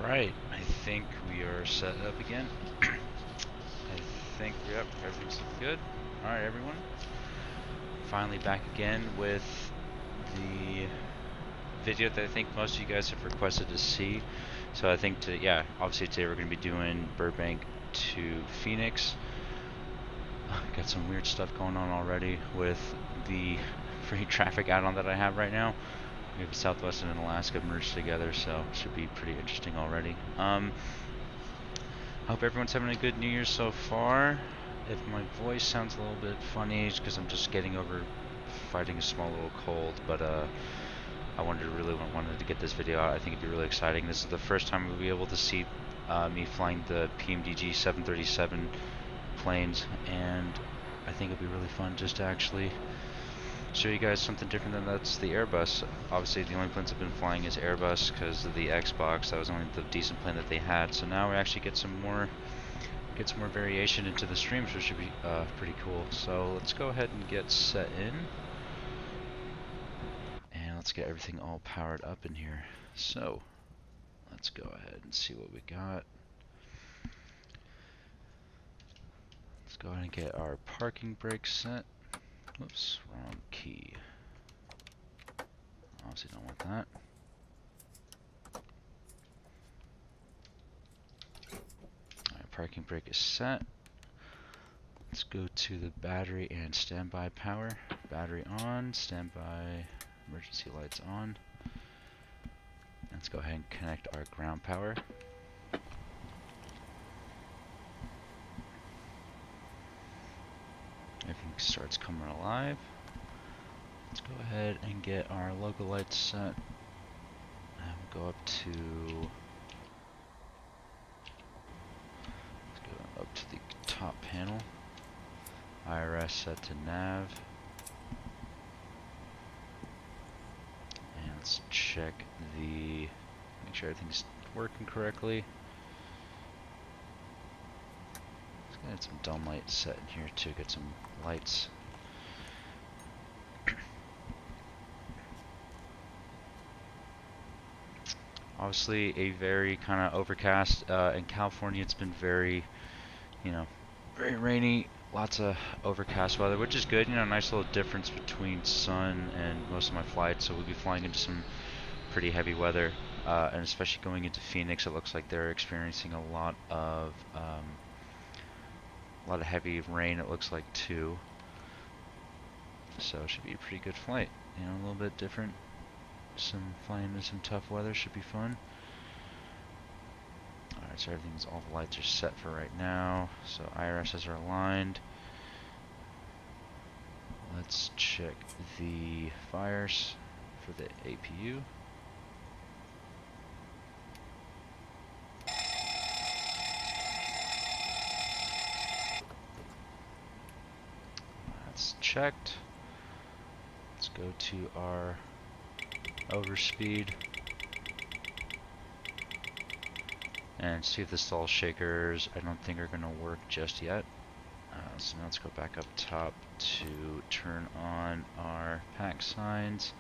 Alright, I think we are set up again. I think, yep, everything's good. Alright, everyone. Finally back again with the video that I think most of you guys have requested to see. So I think obviously today we're going to be doing Burbank to Phoenix. Got some weird stuff going on already with the free traffic add-on that I have right now. We have Southwest and Alaska merged together, so it should be pretty interesting already. Hope everyone's having a good New Year so far. If my voice sounds a little bit funny, it's because I'm just getting over fighting a small little cold, but I wanted to get this video out. I think it'd be really exciting. This is the first time we'll be able to see me flying the PMDG 737 planes, and I think it'll be really fun just to actually show you guys something different than that's the Airbus. Obviously the only planes I've been flying is Airbus because of the Xbox. That was only the decent plane that they had. So now we actually get some more variation into the streams, which should be pretty cool. So let's go ahead and get set in. And let's get everything all powered up in here. So let's go ahead and see what we got. Let's go ahead and get our parking brake set. Whoops, wrong key. Obviously don't want that. Alright, parking brake is set. Let's go to the battery and standby power. Battery on, standby emergency lights on. Let's go ahead and connect our ground power. Everything starts coming alive. Let's go ahead and get our logo lights set. And we'll go up to the top panel. IRS set to nav. And let's check make sure everything's working correctly. Let's get some dome lights set in here to get some lights. Obviously a very kind of overcast, in California it's been very, very rainy, lots of overcast weather, which is good, nice little difference between sun and most of my flights. So we'll be flying into some pretty heavy weather, and especially going into Phoenix, it looks like they're experiencing a lot of heavy rain, it looks like too. So it should be a pretty good flight, a little bit different. Flying into some tough weather should be fun. Alright, so all the lights are set for right now. So IRSs are aligned. Let's check the fires for the APU. That's checked. Let's go to our overspeed and see if the stall shakers I don't think are going to work just yet. So now let's go back up top to turn on our pack signs.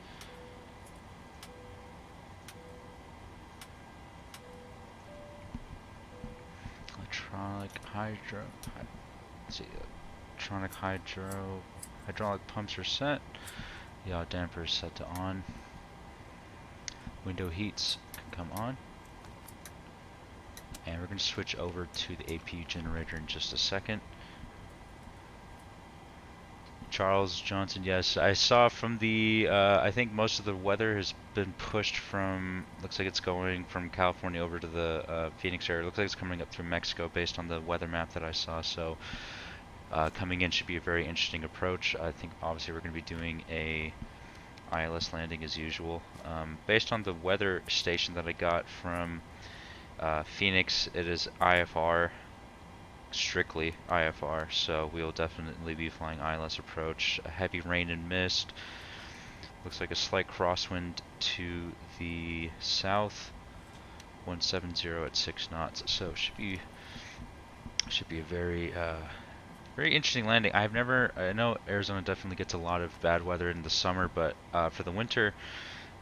Hydraulic pumps are set. The yaw damper is set to on. Window heats can come on. And we're going to switch over to the APU generator in just a second. Charles Johnson, yes, I saw from the, I think most of the weather has been pushed from, looks like it's going from California over to the Phoenix area. It looks like it's coming up through Mexico based on the weather map that I saw. So coming in should be a very interesting approach. I think obviously we're going to be doing a ILS landing as usual. Based on the weather station that I got from Phoenix, it is IFR, strictly IFR, so we'll definitely be flying ILS approach. A heavy rain and mist. Looks like a slight crosswind to the south. 170 at 6 knots. So it should be a very interesting landing. I know Arizona definitely gets a lot of bad weather in the summer, but for the winter,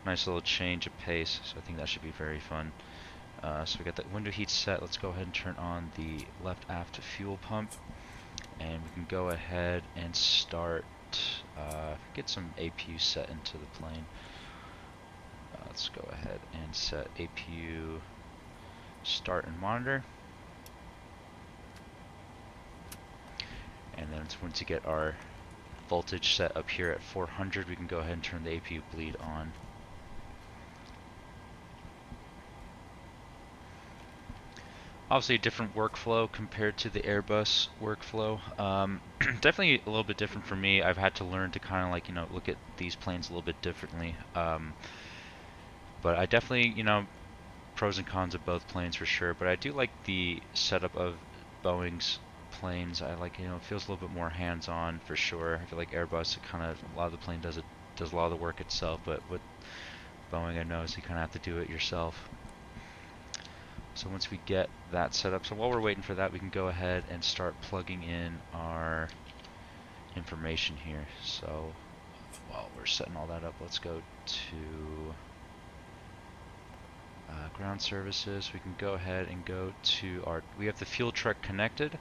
nice little change of pace. So I think that should be very fun. So we got that window heat set. Let's go ahead and turn on the left aft fuel pump, and we can go ahead and start, get some APU set into the plane. Let's go ahead and set APU start and monitor. And then once you get our voltage set up here at 400, we can go ahead and turn the APU bleed on. Obviously a different workflow compared to the Airbus workflow. Definitely a little bit different for me. I've had to learn to kind of like, you know, look at these planes a little bit differently. But I definitely, you know, pros and cons of both planes for sure. But I do like the setup of Boeing's planes. I like, you know, it feels a little bit more hands-on for sure. I feel like Airbus, it kind of, a lot of the plane does a lot of the work itself. But with Boeing, I know is you kind of have to do it yourself. So once we get that set up, so while we're waiting for that, we can go ahead and start plugging in our information here. So while we're setting all that up, let's go to ground services. We can go ahead and go to our, we have the fuel truck connected,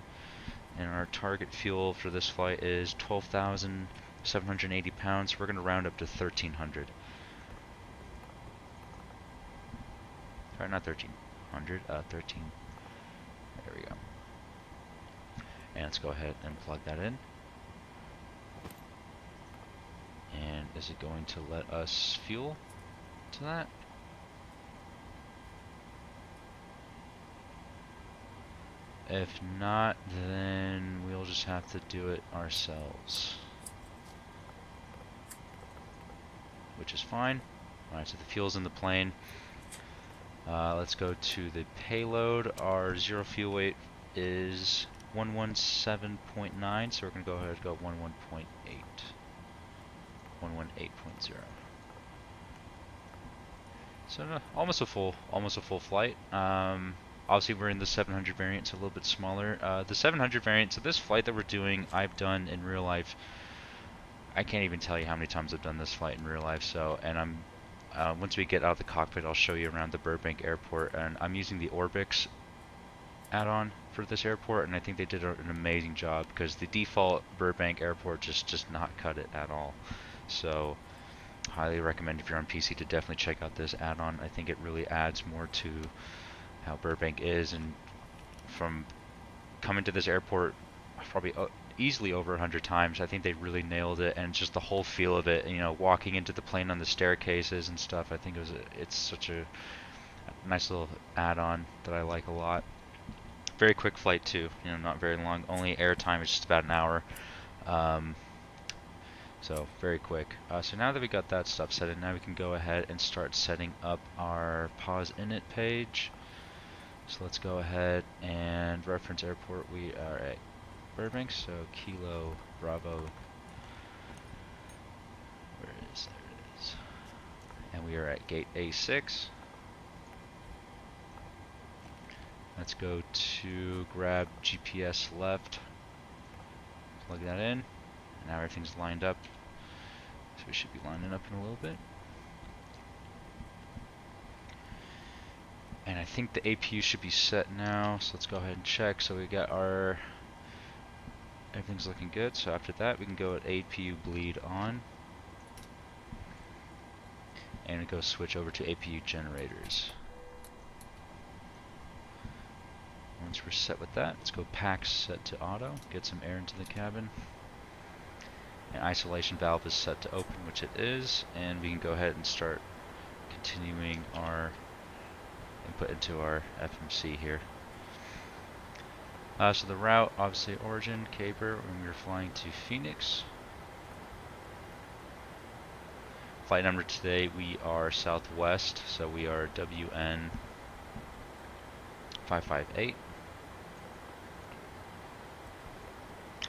and our target fuel for this flight is 12,780 pounds. We're going to round up to 1,300. Sorry, not 13. 13. There we go. And let's go ahead and plug that in. And is it going to let us fuel to that? If not, then we'll just have to do it ourselves, which is fine. Alright, so the fuel's in the plane. Let's go to the payload. Our zero fuel weight is 117.9, so we're going to go ahead and go 11.8. 118.0. So almost a full flight. Obviously we're in the 700 variant, so a little bit smaller. The 700 variant, so this flight that we're doing, I've done in real life. I can't even tell you how many times I've done this flight in real life. So, and I'm once we get out of the cockpit, I'll show you around the Burbank airport, and I'm using the Orbix add-on for this airport, and I think they did an amazing job because the default Burbank airport just not cut it at all. So highly recommend if you're on PC to definitely check out this add-on. I think it really adds more to how Burbank is, and from coming to this airport probably easily over 100 times, I think they really nailed it, and just the whole feel of it, you know, walking into the plane on the staircases and stuff. I think it's such a nice little add-on that I like a lot. Very quick flight too, you know, not very long. Only airtime is just about an hour. So very quick. So now that we got that stuff set in, now we can go ahead and start setting up our pause init page. So let's go ahead and reference airport. We are at Burbank, so Kilo Bravo. Where it is? There it is. And we are at gate A6. Let's go to grab GPS left. Plug that in. Now everything's lined up. So we should be lining up in a little bit. And I think the APU should be set now, so let's go ahead and check. So we got our, everything's looking good. So after that, we can go at APU bleed on, and go switch over to APU generators. Once we're set with that, let's go pack set to auto, get some air into the cabin. And isolation valve is set to open, which it is, and we can go ahead and start continuing our input into our FMC here. So the route, obviously origin, Caper, when we were flying to Phoenix. Flight number today, we are southwest, so we are WN 558.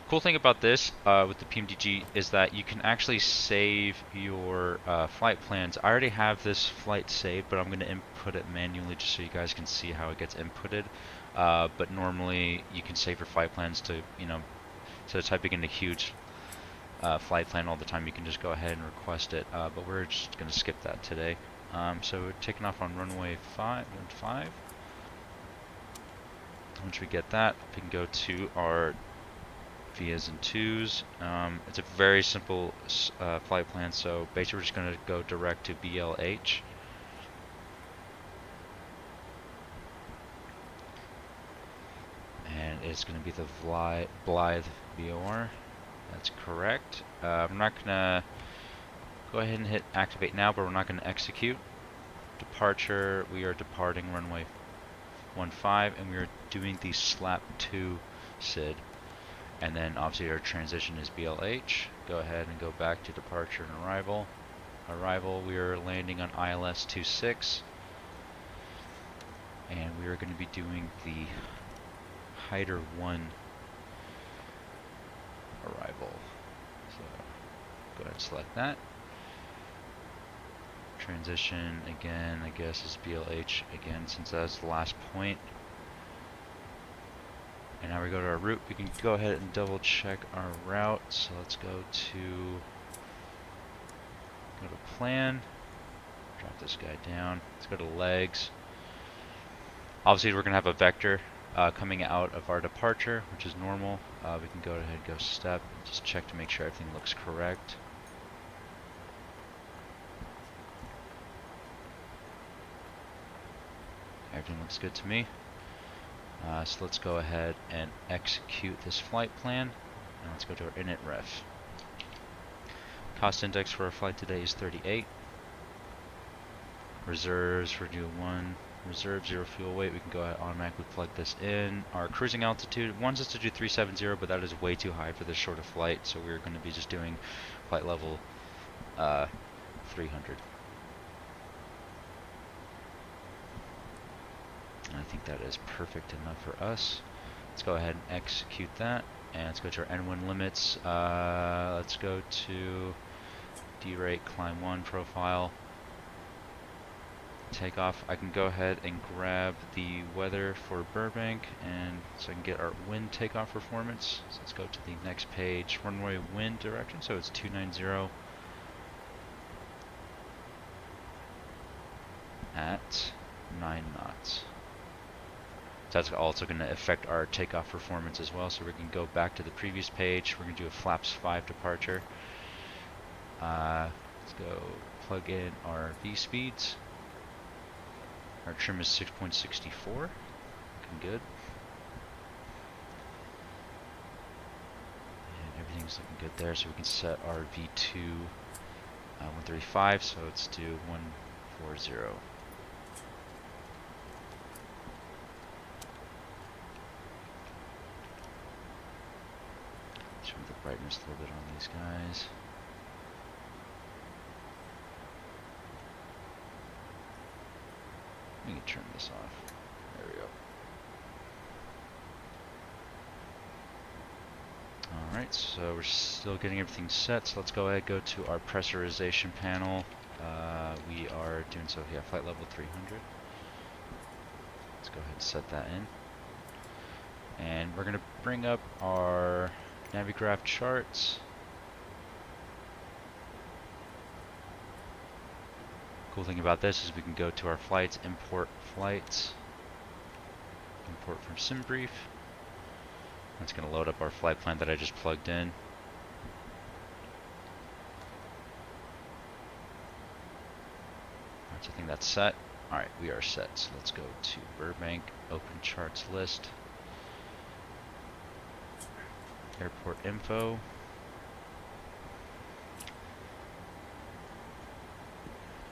Cool thing about this with the PMDG is that you can actually save your flight plans. I already have this flight saved, but I'm going to input it manually just so you guys can see how it gets inputted. But normally you can save your flight plans to, you know, instead of typing in a huge flight plan all the time, you can just go ahead and request it. But we're just going to skip that today. So we're taking off on runway 5. Once we get that, we can go to our V's and 2's. It's a very simple flight plan, so basically we're just going to go direct to BLH. And it's going to be the Blythe VOR. That's correct. I'm not going to go ahead and hit activate now, but we're not going to execute. Departure, we are departing runway 15, and we are doing the SLAP 2 SID. And then obviously our transition is BLH. Go ahead and go back to departure and arrival. Arrival, we are landing on ILS 26. And we are going to be doing the Hyder 1 arrival. So go ahead and select that. Transition again, I guess, is BLH again, since that's the last point. And now we go to our route. We can go ahead and double check our route. So let's go to plan. Drop this guy down. Let's go to legs. Obviously, we're going to have a vector coming out of our departure, which is normal. We can go ahead and go step. Just check to make sure everything looks correct. Everything looks good to me. So let's go ahead and execute this flight plan. And let's go to our init ref. Cost index for our flight today is 38. Reserves for due 1. Reserve 0 fuel weight. We can go ahead and automatically plug this in. Our cruising altitude wants us to do 370, but that is way too high for this short of flight. So we're going to be just doing flight level 300. And I think that is perfect enough for us. Let's go ahead and execute that. And let's go to our N1 limits. Let's go to D-rate climb 1 profile. Takeoff. I can go ahead and grab the weather for Burbank, and so I can get our wind takeoff performance. So let's go to the next page. Runway wind direction. So it's 290 at 9 knots. So that's also going to affect our takeoff performance as well. So we can go back to the previous page. We're going to do a flaps 5 departure. Let's go plug in our V speeds. Our trim is 6.64. Looking good. And everything's looking good there. So we can set our V2 135. So let's do 140. Trim the brightness a little bit on these guys. We can turn this off. There we go. Alright, so we're still getting everything set, so let's go ahead and go to our pressurization panel. We are doing so, yeah, flight level 300. Let's go ahead and set that in. And we're going to bring up our Navigraph charts. Cool thing about this is we can go to our flights, import flights, import from SimBrief. That's going to load up our flight plan that I just plugged in. Alright, so I think that's set. Alright, we are set. So let's go to Burbank, open charts list, airport info.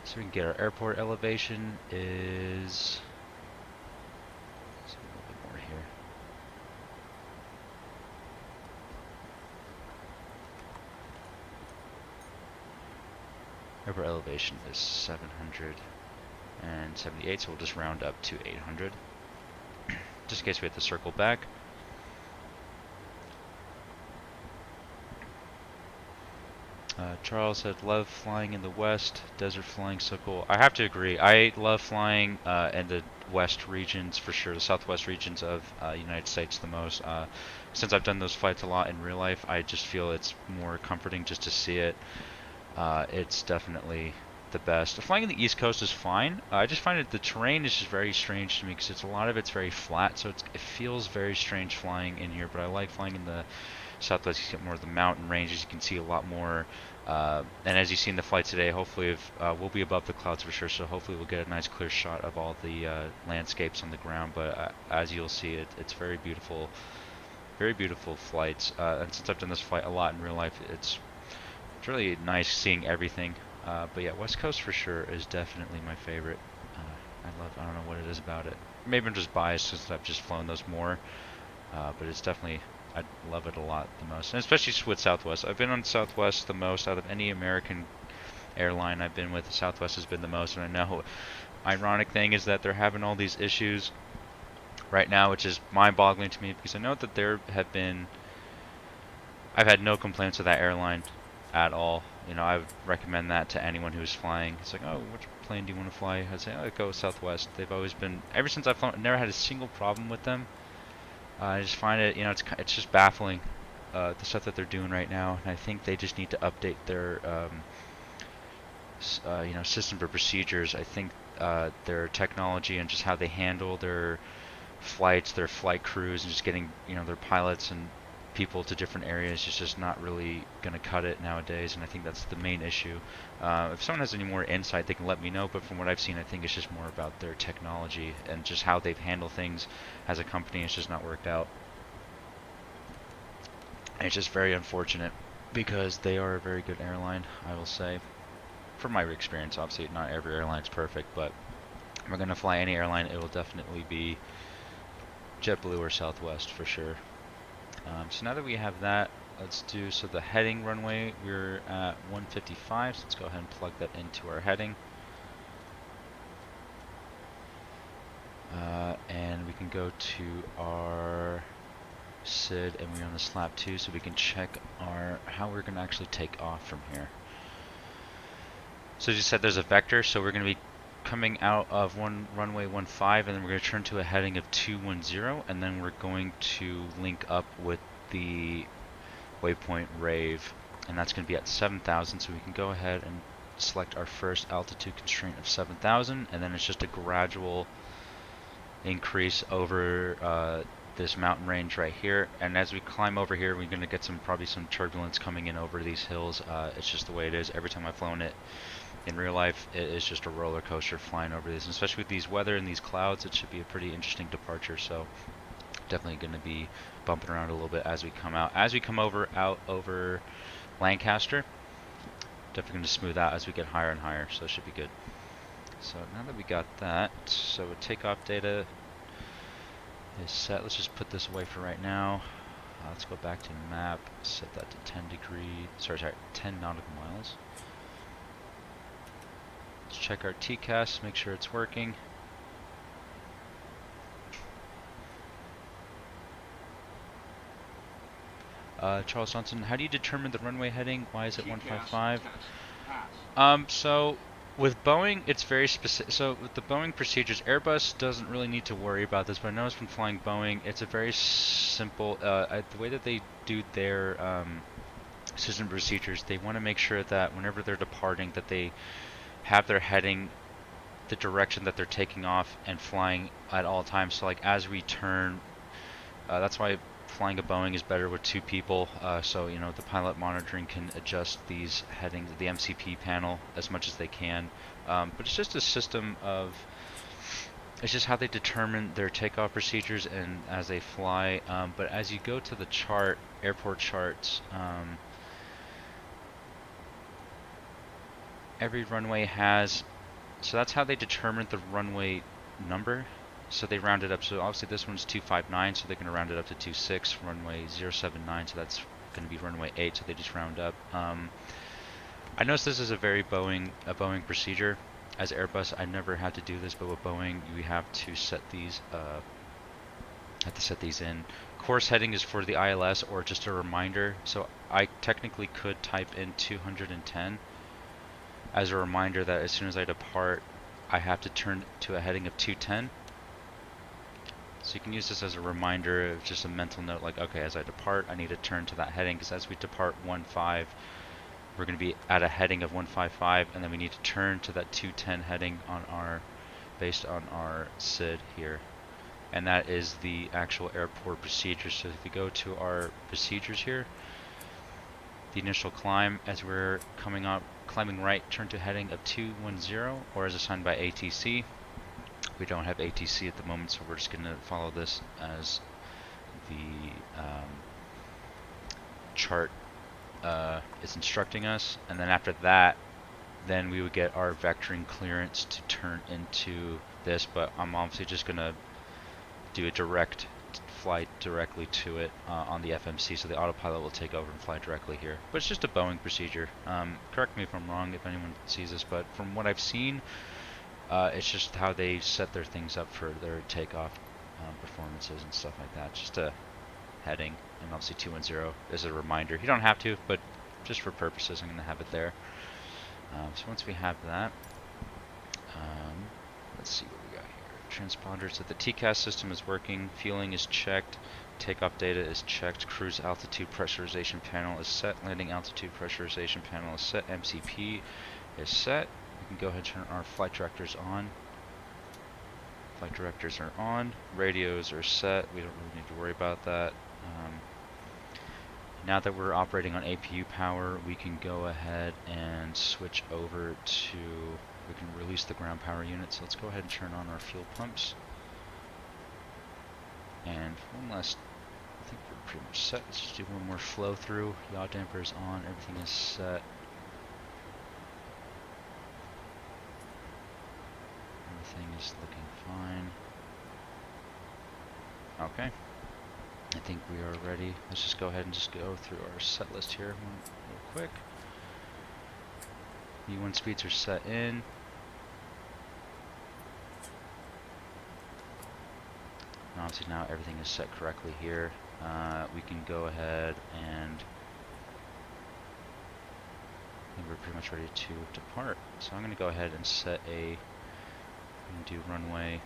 So we can get our airport elevation is, let's see a little bit more here. Airport elevation is 778, so we'll just round up to 800. Just in case we have to circle back. Charles said, love flying in the west, desert flying so cool. I have to agree. I love flying in the west regions for sure, the southwest regions of United States the most. Since I've done those flights a lot in real life, I just feel it's more comforting just to see it. It's definitely the best. Flying in the East Coast is fine. I just find that the terrain is just very strange to me because a lot of it's very flat, so it feels very strange flying in here. But I like flying in the Southwest. You get more of the mountain ranges. You can see a lot more. And as you see in the flight today, hopefully we'll be above the clouds for sure. So hopefully we'll get a nice clear shot of all the landscapes on the ground. But as you'll see, it's very beautiful. Very beautiful flights. And since I've done this flight a lot in real life, it's really nice seeing everything. But yeah, West Coast for sure is definitely my favorite. I don't know what it is about it. Maybe I'm just biased since I've just flown those more. But it's definitely, I love it a lot the most. And especially with Southwest. I've been on Southwest the most out of any American airline I've been with. Southwest has been the most. And I know, ironic thing is that they're having all these issues right now, which is mind-boggling to me because I know that there have been, I've had no complaints with that airline at all. You know, I would recommend that to anyone who's flying. It's like, oh, which plane do you want to fly? I'd say, oh, go Southwest. They've always been, ever since I've flown, I've never had a single problem with them. I just find it, you know, it's just baffling, the stuff that they're doing right now. And I think they just need to update their, you know, system for procedures. I think their technology and just how they handle their flights, their flight crews, and just getting, you know, their pilots and people to different areas is just not really going to cut it nowadays, and I think that's the main issue. If someone has any more insight, they can let me know, but from what I've seen, I think it's just more about their technology and just how they've handled things as a company. It's just not worked out. And it's just very unfortunate because they are a very good airline, I will say. From my experience, obviously not every airline's perfect, but if we're going to fly any airline, it will definitely be JetBlue or Southwest for sure. So now that we have that, let's do, so the heading runway, we're at 155, so let's go ahead and plug that into our heading. And we can go to our SID, and we're on the SLAP 2, so we can check how we're going to actually take off from here. So as you said, there's a vector, so we're going to be coming out of runway 15, and then we're going to turn to a heading of 210, and then we're going to link up with the waypoint rave, and that's going to be at 7,000. So we can go ahead and select our first altitude constraint of 7,000, and then it's just a gradual increase over this mountain range right here. And as we climb over here, we're going to get probably some turbulence coming in over these hills. It's just the way it is. Every time I've flown it in real life, it is just a roller coaster flying over this, and especially with these weather and these clouds, it should be a pretty interesting departure. So definitely going to be bumping around a little bit as we come out. As we come out over Lancaster, definitely going to smooth out as we get higher and higher, so it should be good. So now that we got that, so takeoff data is set. Let's just put this away for right now. Let's go back to map, set that to 10 nautical miles. Let's check our TCAS, make sure it's working. Charles Johnson, how do you determine the runway heading? Why is it 155? So with Boeing, it's very specific. So with the Boeing procedures, Airbus doesn't really need to worry about this, but I noticed when flying Boeing, it's a very simple, the way that they do their system procedures, they want to make sure that whenever they're departing, that they have their heading, the direction that they're taking off and flying at all times. So like as we turn, that's why flying a Boeing is better with two people, so you know the pilot monitoring can adjust these headings, the MCP panel, as much as they can. But it's just a system of, it's just how they determine their takeoff procedures and as they fly. But as you go to the chart, airport charts, every runway has, so that's how they determine the runway number. So they round it up. So obviously this one's 259, so they're going to round it up to 26. Runway 079, so that's going to be runway 8. So they just round up. I noticed this is a very Boeing procedure. As Airbus, I never had to do this, but with Boeing, we have to set these. In. Course heading is for the ILS or just a reminder. So I technically could type in 210 as a reminder that as soon as I depart, I have to turn to a heading of 210. So you can use this as a reminder, of just a mental note, like, okay, as I depart, I need to turn to that heading, because as we depart 15, we're going to be at a heading of 155, and then we need to turn to that 210 heading on our, based on our SID here. And that is the actual airport procedure. So if you go to our procedures here, the initial climb, as we're coming up, climbing right, turn to heading of 210, or as assigned by ATC. We don't have ATC at the moment, so we're just going to follow this as the chart is instructing us. And then after that, then we would get our vectoring clearance to turn into this, but I'm obviously just going to do a direct flight directly to it on the FMC, so the autopilot will take over and fly directly here. But it's just a Boeing procedure. Correct me if I'm wrong, if anyone sees this, but from what I've seen, it's just how they set their things up for their takeoff performances and stuff like that. Just a heading, and obviously 210 is a reminder. You don't have to, but just for purposes, I'm going to have it there. So once we have that, let's see what we got here. Transponders, so the TCAS system is working, fueling is checked, takeoff data is checked, cruise altitude pressurization panel is set, landing altitude pressurization panel is set, MCP is set. We can go ahead and turn our flight directors on. Flight directors are on, radios are set, we don't really need to worry about that. Now that we're operating on APU power, we can go ahead and switch over to, we can release the ground power unit. So let's go ahead and turn on our fuel pumps. And one last, I think we're pretty much set. Let's just do one more flow through. Yaw damper is on, everything is set. Everything is looking fine. Okay. I think we are ready. Let's just go ahead and just go through our set list here real quick. V1 speeds are set in. And obviously now everything is set correctly here. We can go ahead and I think we're pretty much ready to depart. So I'm going to go ahead and set a, I'm going to do runway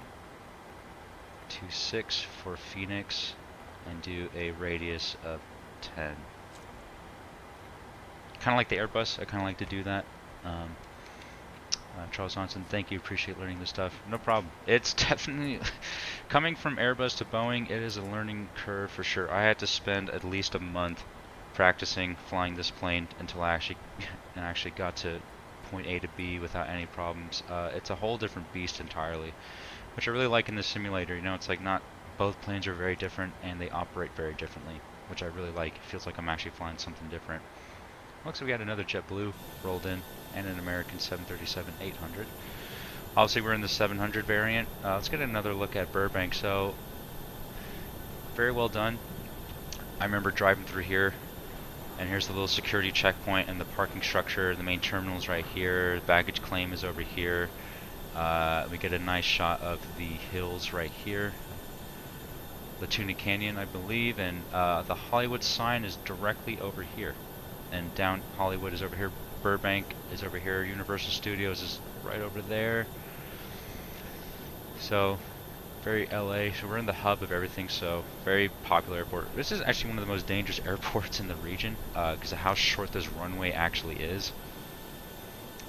26 for Phoenix and do a radius of 10. Kind of like the Airbus, I kind of like to do that. Charles Johnson, thank you, appreciate learning this stuff. No problem. It's definitely, coming from Airbus to Boeing, it is a learning curve for sure. I had to spend at least a month practicing flying this plane until I actually got to point A to B without any problems. It's a whole different beast entirely, which I really like in the simulator. You know, it's like not, both planes are very different and they operate very differently, which I really like. It feels like I'm actually flying something different. Looks like we had another JetBlue rolled in and an American 737-800. Obviously we're in the 700 variant. Let's get another look at Burbank. So very well done. I remember driving through here, and here's the little security checkpoint and the parking structure. The main terminal is right here. The baggage claim is over here. We get a nice shot of the hills right here. Latuna Canyon, I believe, and the Hollywood sign is directly over here. And down Hollywood is over here. Burbank is over here. Universal Studios is right over there. So very LA. So we're in the hub of everything. So very popular airport. This is actually one of the most dangerous airports in the region because of how short this runway actually is.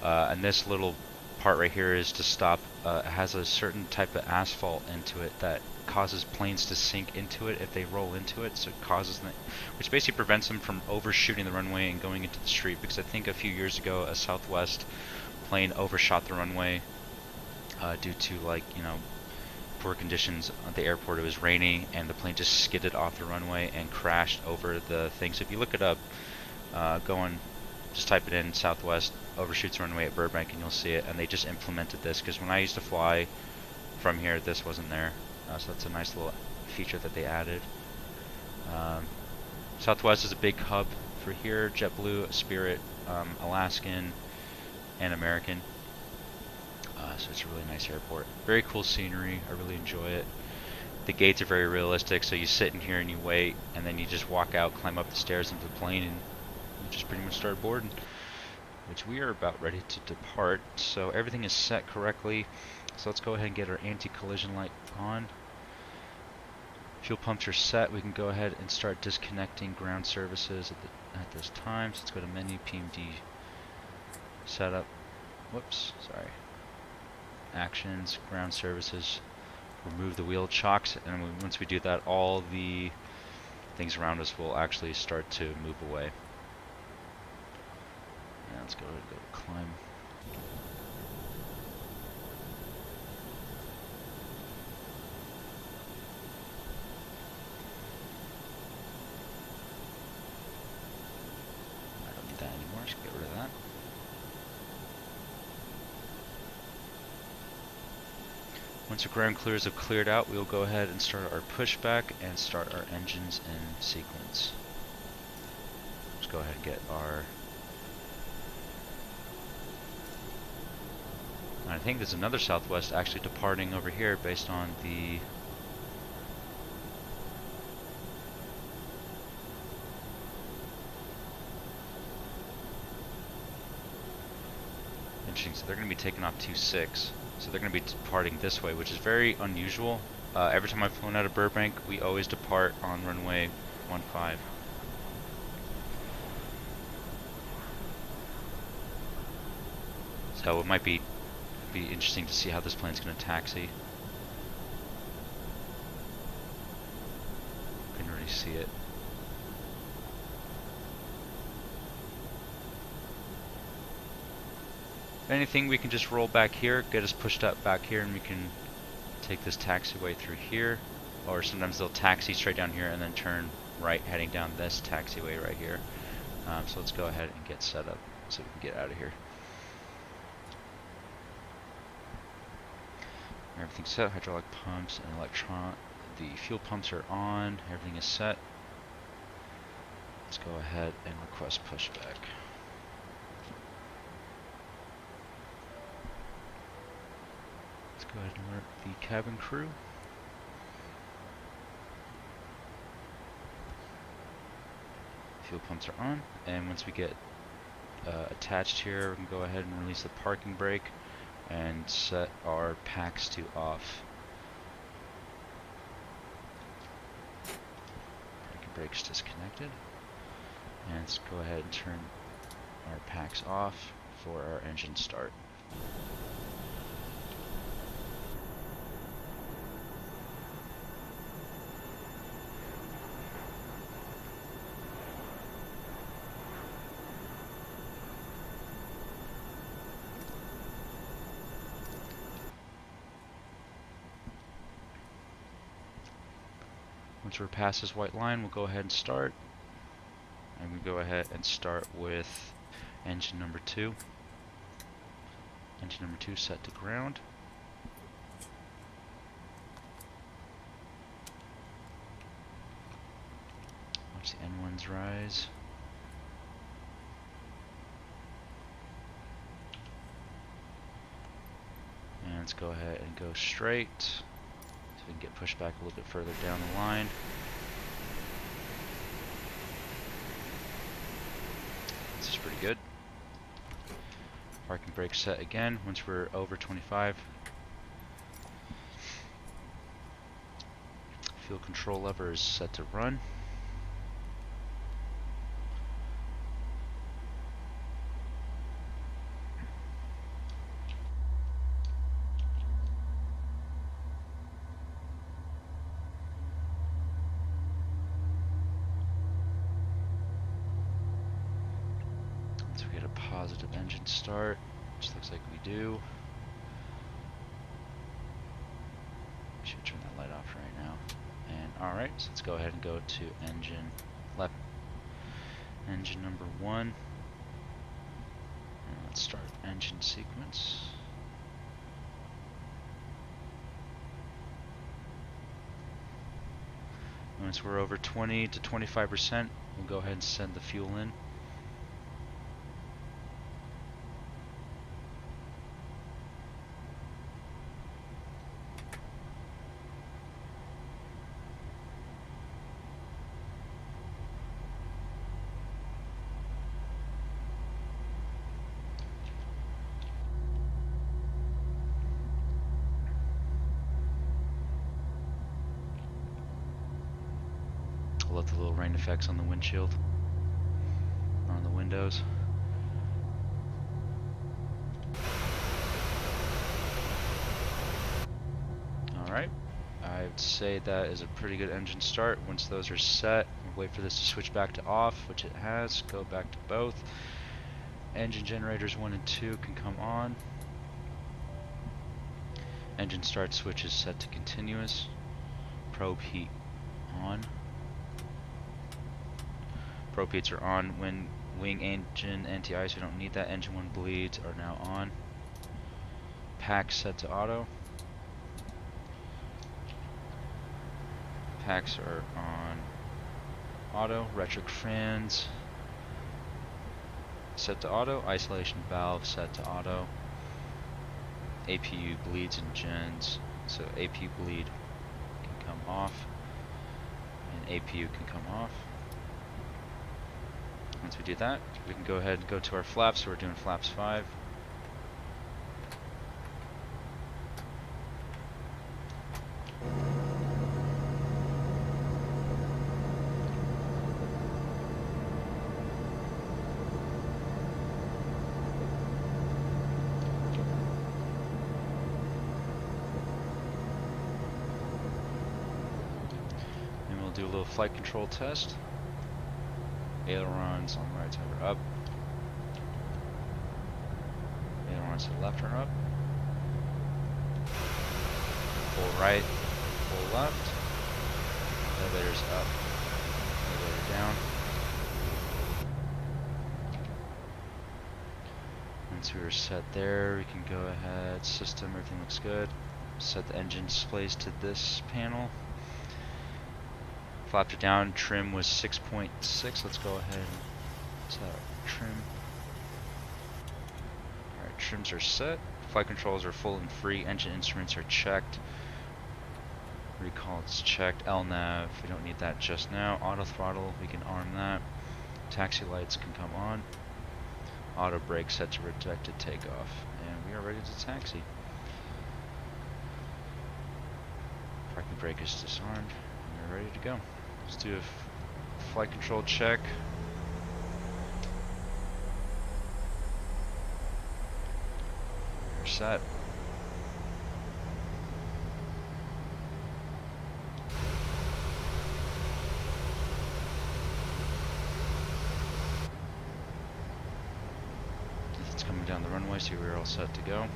And this little part right here is to stop. It has a certain type of asphalt into it that causes planes to sink into it if they roll into it, so it causes them, which basically prevents them from overshooting the runway and going into the street, because I think a few years ago a Southwest plane overshot the runway due to, like, you know, poor conditions at the airport. It was rainy and the plane just skidded off the runway and crashed over the thing. So if you look it up, just type it in, Southwest overshoots runway at Burbank, and you'll see it. And they just implemented this, because when I used to fly from here, this wasn't there. So that's a nice little feature that they added. Southwest is a big hub for here. JetBlue, Spirit, Alaskan, and American. So it's a really nice airport. Very cool scenery. I really enjoy it. The gates are very realistic, so you sit in here and you wait, and then you just walk out, climb up the stairs into the plane, and you just pretty much start boarding. Which we are about ready to depart. So everything is set correctly. So let's go ahead and get our anti-collision light on. Fuel pumps are set. We can go ahead and start disconnecting ground services at this time. So let's go to menu, setup. Whoops, sorry. Actions, ground services. Remove the wheel chocks, and once we do that, all the things around us will actually start to move away. Yeah, let's go climb. I don't need that anymore, just get rid of that. Once the ground clears have cleared out, we will go ahead and start our pushback and start our engines in sequence. Let's go ahead and get our... I think there's another Southwest actually departing over here based on the... Interesting, so they're going to be taking off 2-6. So they're going to be departing this way, which is very unusual. Every time I've flown out of Burbank, we always depart on runway 15. So it might be interesting to see how this plane's going to taxi. You can already see it. If anything, we can just roll back here, get us pushed up back here, and we can take this taxiway through here. Or sometimes they'll taxi straight down here and then turn right, heading down this taxiway right here. So let's go ahead and get set up so we can get out of here. Everything's set, hydraulic pumps and the fuel pumps are on, everything is set. Let's go ahead and request pushback. Let's go ahead and alert the cabin crew. Fuel pumps are on, and once we get attached here, we can go ahead and release the parking brake and set our packs to off. Parking brake's disconnected. And let's go ahead and turn our packs off for our engine start. Once we're past this white line, we'll go ahead and start. And we go ahead and start with engine number 2. Engine number 2 set to ground. Watch the N1s rise. And let's go ahead and go straight. So we can get pushed back a little bit further down the line. This is pretty good. Parking brake set again once we're over 25. Fuel control lever is set to run. Positive engine start, which looks like we do. Should turn that light off right now. And alright, so let's go ahead and go to engine number 1. And let's start engine sequence. Once we're over 20 to 25%, we'll go ahead and send the fuel in. Love the little rain effects on the windshield, on the windows. would say that is a pretty good engine start. Once those are set, we'll wait for this to switch back to off, which it has. Go back to both. Engine generators 1 and 2 can come on. Engine start switch is set to continuous. Probe heat on. Probe heats are on. When wing engine anti-ice, we don't need that. Engine 1 bleeds are now on. Packs set to auto. Packs are on auto. Retric fans set to auto. Isolation valve set to auto. APU bleeds and gens, so APU bleed can come off and APU can come off. Once we do that, we can go ahead and go to our flaps. So we're doing flaps 5. Do a little flight control test. Ailerons on the right side are up. Ailerons to the left are up. Full right, full left. Elevators up. Elevator down. Once we are set there, we can go ahead. System, everything looks good. Set the engine displays to this panel. Flaps are down. Trim was 6.6. Let's go ahead and set our trim. Alright, trims are set. Flight controls are full and free. Engine instruments are checked. Recall is checked. LNAV, we don't need that just now. Auto throttle, we can arm that. Taxi lights can come on. Auto brake set to rejected takeoff. And we are ready to taxi. Parking brake is disarmed. And we're ready to go. Let's do a flight control check. We're set. It's coming down the runway, so we're all set to go.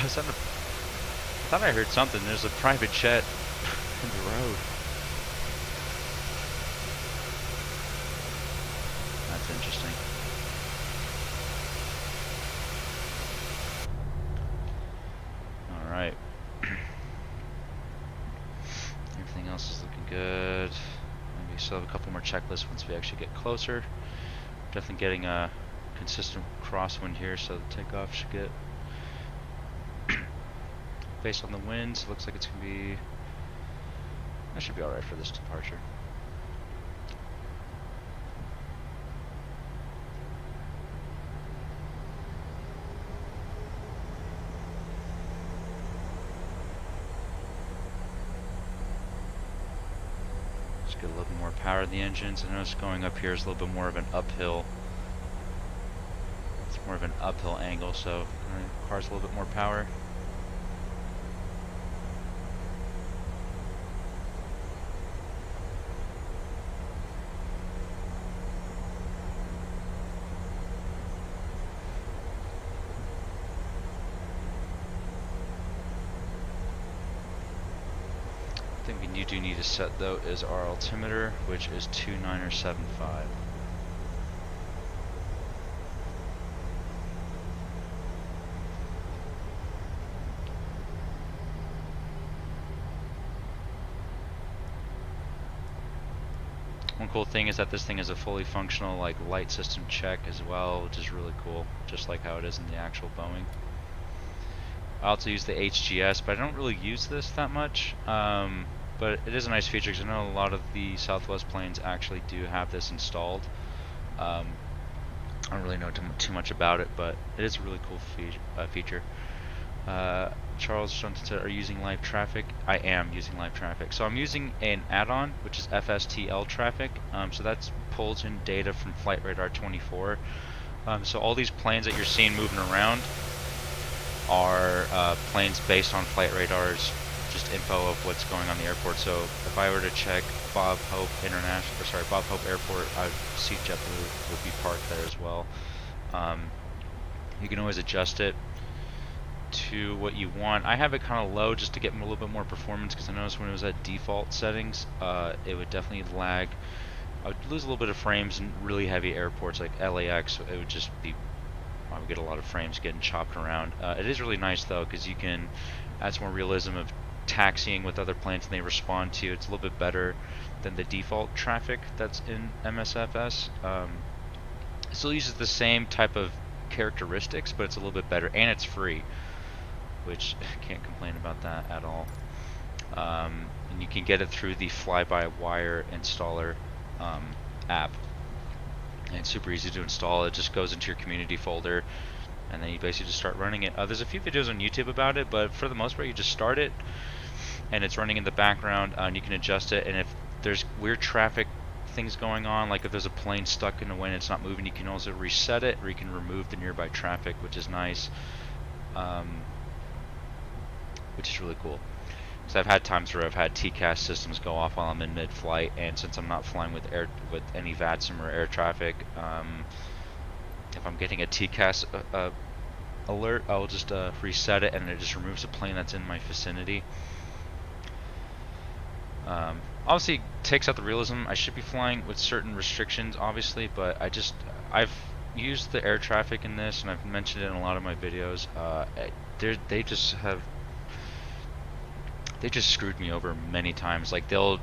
I thought I heard something. There's a private jet in the road. That's interesting. Alright. Everything else is looking good. Maybe still have a couple more checklists once we actually get closer. Definitely getting a consistent crosswind here, so the takeoff should get based on the winds. Looks like it's gonna be, that should be alright for this departure. Just get a little bit more power in the engines. I notice going up here is a little bit more of an uphill. It's more of an uphill angle, so the car's a little bit more power. thing you do need to set though is our altimeter, which is 2975. One cool thing is that this thing is a fully functional like light system check as well, which is really cool, just like how it is in the actual Boeing. I also use the HGS, but I don't really use this that much. But it is a nice feature because I know a lot of the Southwest planes actually do have this installed. I don't really know too much about it, but it is a really cool feature. Charles Johnson said, are you using live traffic? I am using live traffic. So I'm using an add-on, which is FSTL traffic. So that pulls in data from Flight Radar 24. So all these planes that you're seeing moving around are planes based on Flight Radar's just info of what's going on the airport. So if I were to check Bob Hope Airport, I would see JetBlue would be parked there as well. You can always adjust it to what you want. I have it kind of low just to get a little bit more performance because I noticed when it was at default settings, it would definitely lag. I would lose a little bit of frames in really heavy airports like LAX. It would just be, I would get a lot of frames getting chopped around. It is really nice though because you can add some more realism of taxiing with other planes and they respond to you. It's a little bit better than the default traffic that's in MSFS. It still uses the same type of characteristics, but it's a little bit better and it's free, which I can't complain about that at all. And you can get it through the fly-by-wire installer app. And it's super easy to install. It just goes into your community folder and then you basically just start running it. There's a few videos on YouTube about it, but for the most part you just start it and it's running in the background and you can adjust it. And if there's weird traffic things going on, like if there's a plane stuck in a way and it's not moving, you can also reset it or you can remove the nearby traffic, which is nice. Which is really cool. Because I've had times where I've had TCAS systems go off while I'm in mid-flight, and since I'm not flying with any VATSIM or air traffic, if I'm getting a TCAS alert, I'll just reset it, and it just removes a plane that's in my vicinity. Obviously, it takes out the realism. I should be flying with certain restrictions, obviously, but I've used the air traffic in this, and I've mentioned it in a lot of my videos. They just screwed me over many times. Like I'll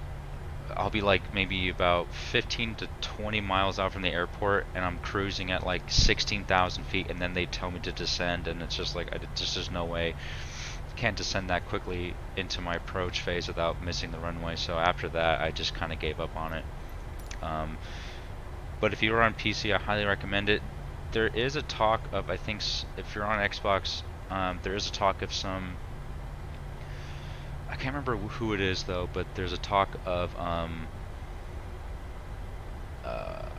be like maybe about 15 to 20 miles out from the airport and I'm cruising at like 16,000 feet and then they tell me to descend and it's just like, there's no way. Can't descend that quickly into my approach phase without missing the runway. So after that, I just kind of gave up on it. But if you're on PC, I highly recommend it. There is a talk of, I think if you're on Xbox, there is a talk of some, I can't remember who it is though, but there's a talk of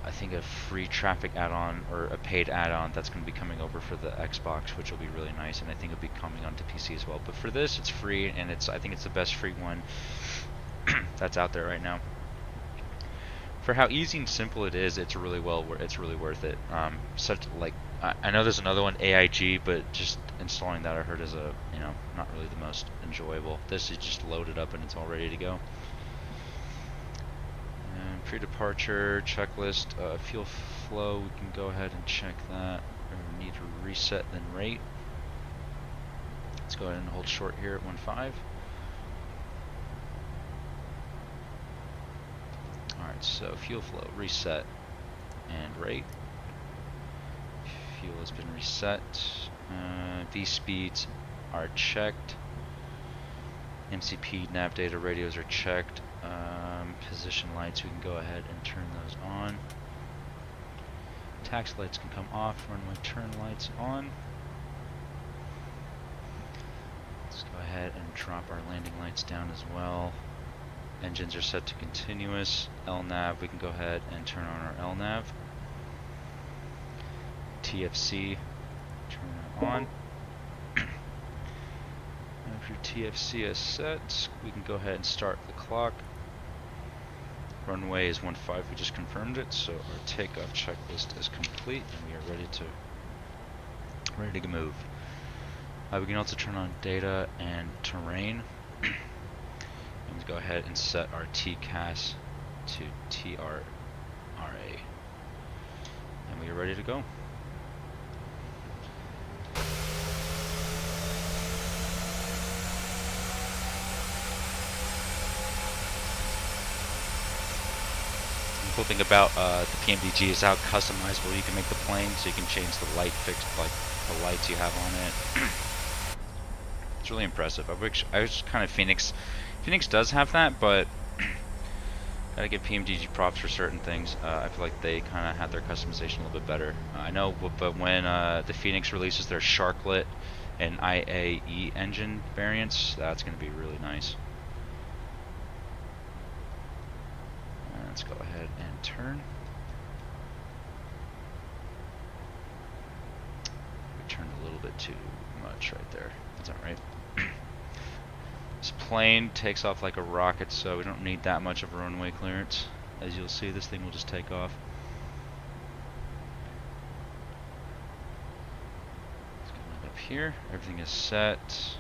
I think a free traffic add-on or a paid add-on that's going to be coming over for the Xbox, which will be really nice, and I think it'll be coming onto PC as well. But for this, it's free, and I think it's the best free one that's out there right now. For how easy and simple it is, it's really worth it. I know there's another one, AIG, but just installing that I heard is not really the most enjoyable. This is just loaded up and it's all ready to go. And pre-departure checklist, fuel flow, we can go ahead and check that. We need to reset then rate. Let's go ahead and hold short here at 1.5. Alright, so fuel flow, reset, and rate. Fuel has been reset. V speeds are checked. MCP, nav data, radios are checked. Position lights, we can go ahead and turn those on. Taxi lights can come off. Runway turn lights on. Let's go ahead and drop our landing lights down as well. Engines are set to continuous. LNAV, we can go ahead and turn on our LNAV. TFC, turn it on. After TFC is set, we can go ahead and start the clock. Runway is 15, we just confirmed it, so our takeoff checklist is complete and we are ready to move. We can also turn on data and terrain. Let's go ahead and set our TCAS to TRRA. And we are ready to go. The cool thing about the PMDG is how customizable you can make the plane, so you can change the light fix, like the lights you have on it. It's really impressive. I wish kind of Phoenix does have that, but gotta give PMDG props for certain things. I feel like they kind of had their customization a little bit better. I know, but when the Phoenix releases their Sharklet and IAE engine variants, that's going to be really nice. Let's go ahead and turn. We turned a little bit too much right there. That's alright. This plane takes off like a rocket, so we don't need that much of a runway clearance. As you'll see, this thing will just take off. Let's go up here. Everything is set.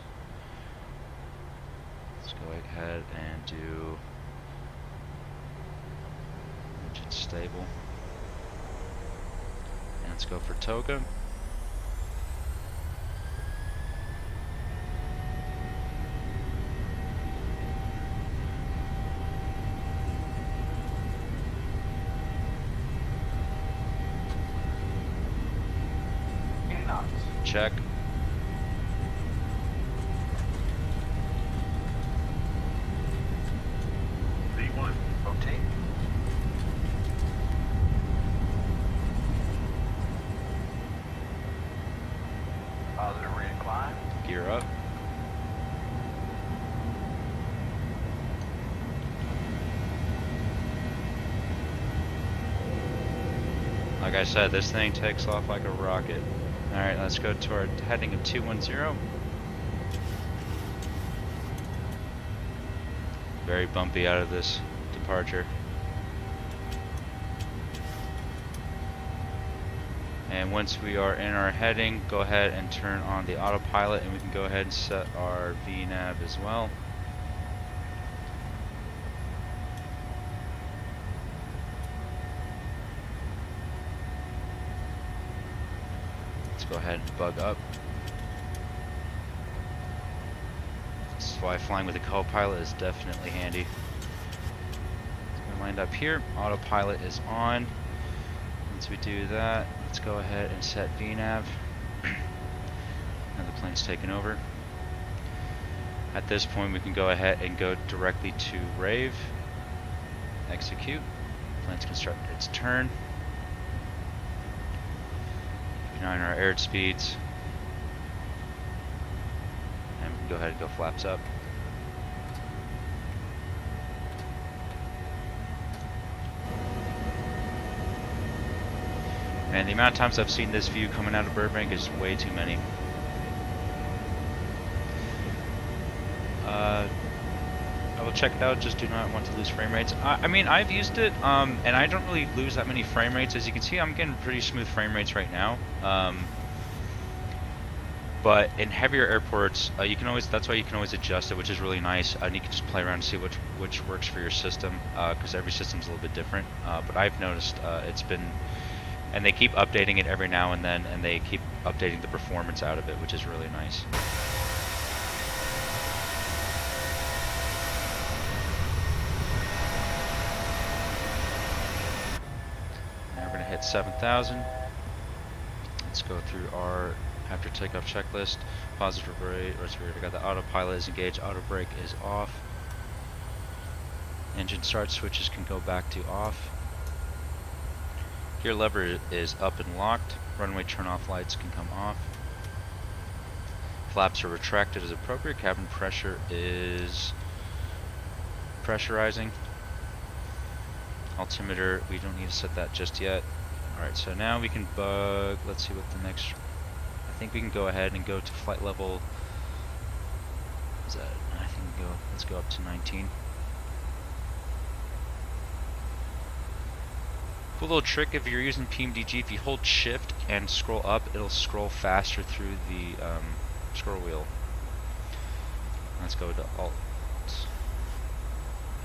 Let's go ahead and do engine stable. And let's go for toga. Check. V1, rotate. Positive reincline. Gear up. Like I said, this thing takes off like a rocket. Alright, let's go to our heading of 210. Very bumpy out of this departure. And once we are in our heading, go ahead and turn on the autopilot, and we can go ahead and set our VNAV as well. Go ahead and bug up. This is why flying with a co-pilot is definitely handy. So we're lined up here. Autopilot is on. Once we do that, let's go ahead and set VNAV. Now the plane's taken over. At this point, we can go ahead and go directly to rave. Execute. Plane's gonna start its turn. On our air speeds, and we can go ahead and go flaps up. And the amount of times I've seen this view coming out of Burbank is way too many. I will check it out, just do not want to lose frame rates. I mean, I've used it, and I don't really lose that many frame rates. As you can see, I'm getting pretty smooth frame rates right now. But in heavier airports, you can always, that's why you can always adjust it, which is really nice. And you can just play around and see which works for your system, because every system's a little bit different. But I've noticed it's been, and they keep updating it every now and then, and they keep updating the performance out of it, which is really nice. Hit 7,000. Let's go through our after takeoff checklist. Positive rate, we got the autopilot is engaged, auto brake is off. Engine start switches can go back to off. Gear lever is up and locked. Runway turn off lights can come off. Flaps are retracted as appropriate. Cabin pressure is pressurizing. Altimeter, we don't need to set that just yet. Alright, so now we can bug, let's see what the next, I think we can go ahead and go to flight level, what is that, I think we go, let's go up to 19. Cool little trick if you're using PMDG, if you hold shift and scroll up, it'll scroll faster through the scroll wheel. Let's go to alt.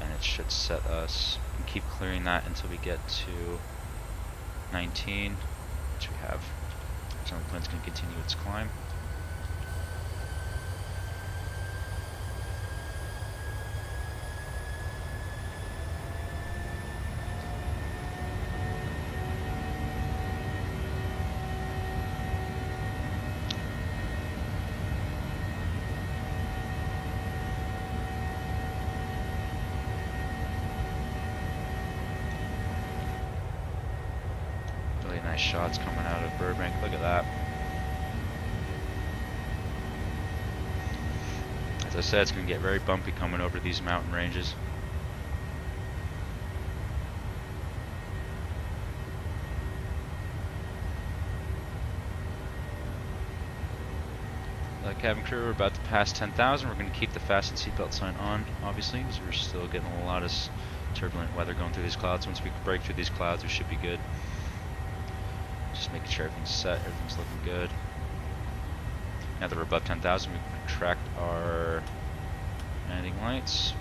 and it should set us and keep clearing that until we get to 19, which we have. So the plane's going to continue its climb. Really nice shots coming out of Burbank. Look at that. As I said, it's going to get very bumpy coming over these mountain ranges. Cabin crew, we're about to pass 10,000. We're going to keep the fasten seatbelt sign on, obviously, because we're still getting a lot of turbulent weather going through these clouds. Once we break through these clouds, we should be good. Just making sure everything's set, everything's looking good. Now that we're above 10,000, we can retract our landing lights.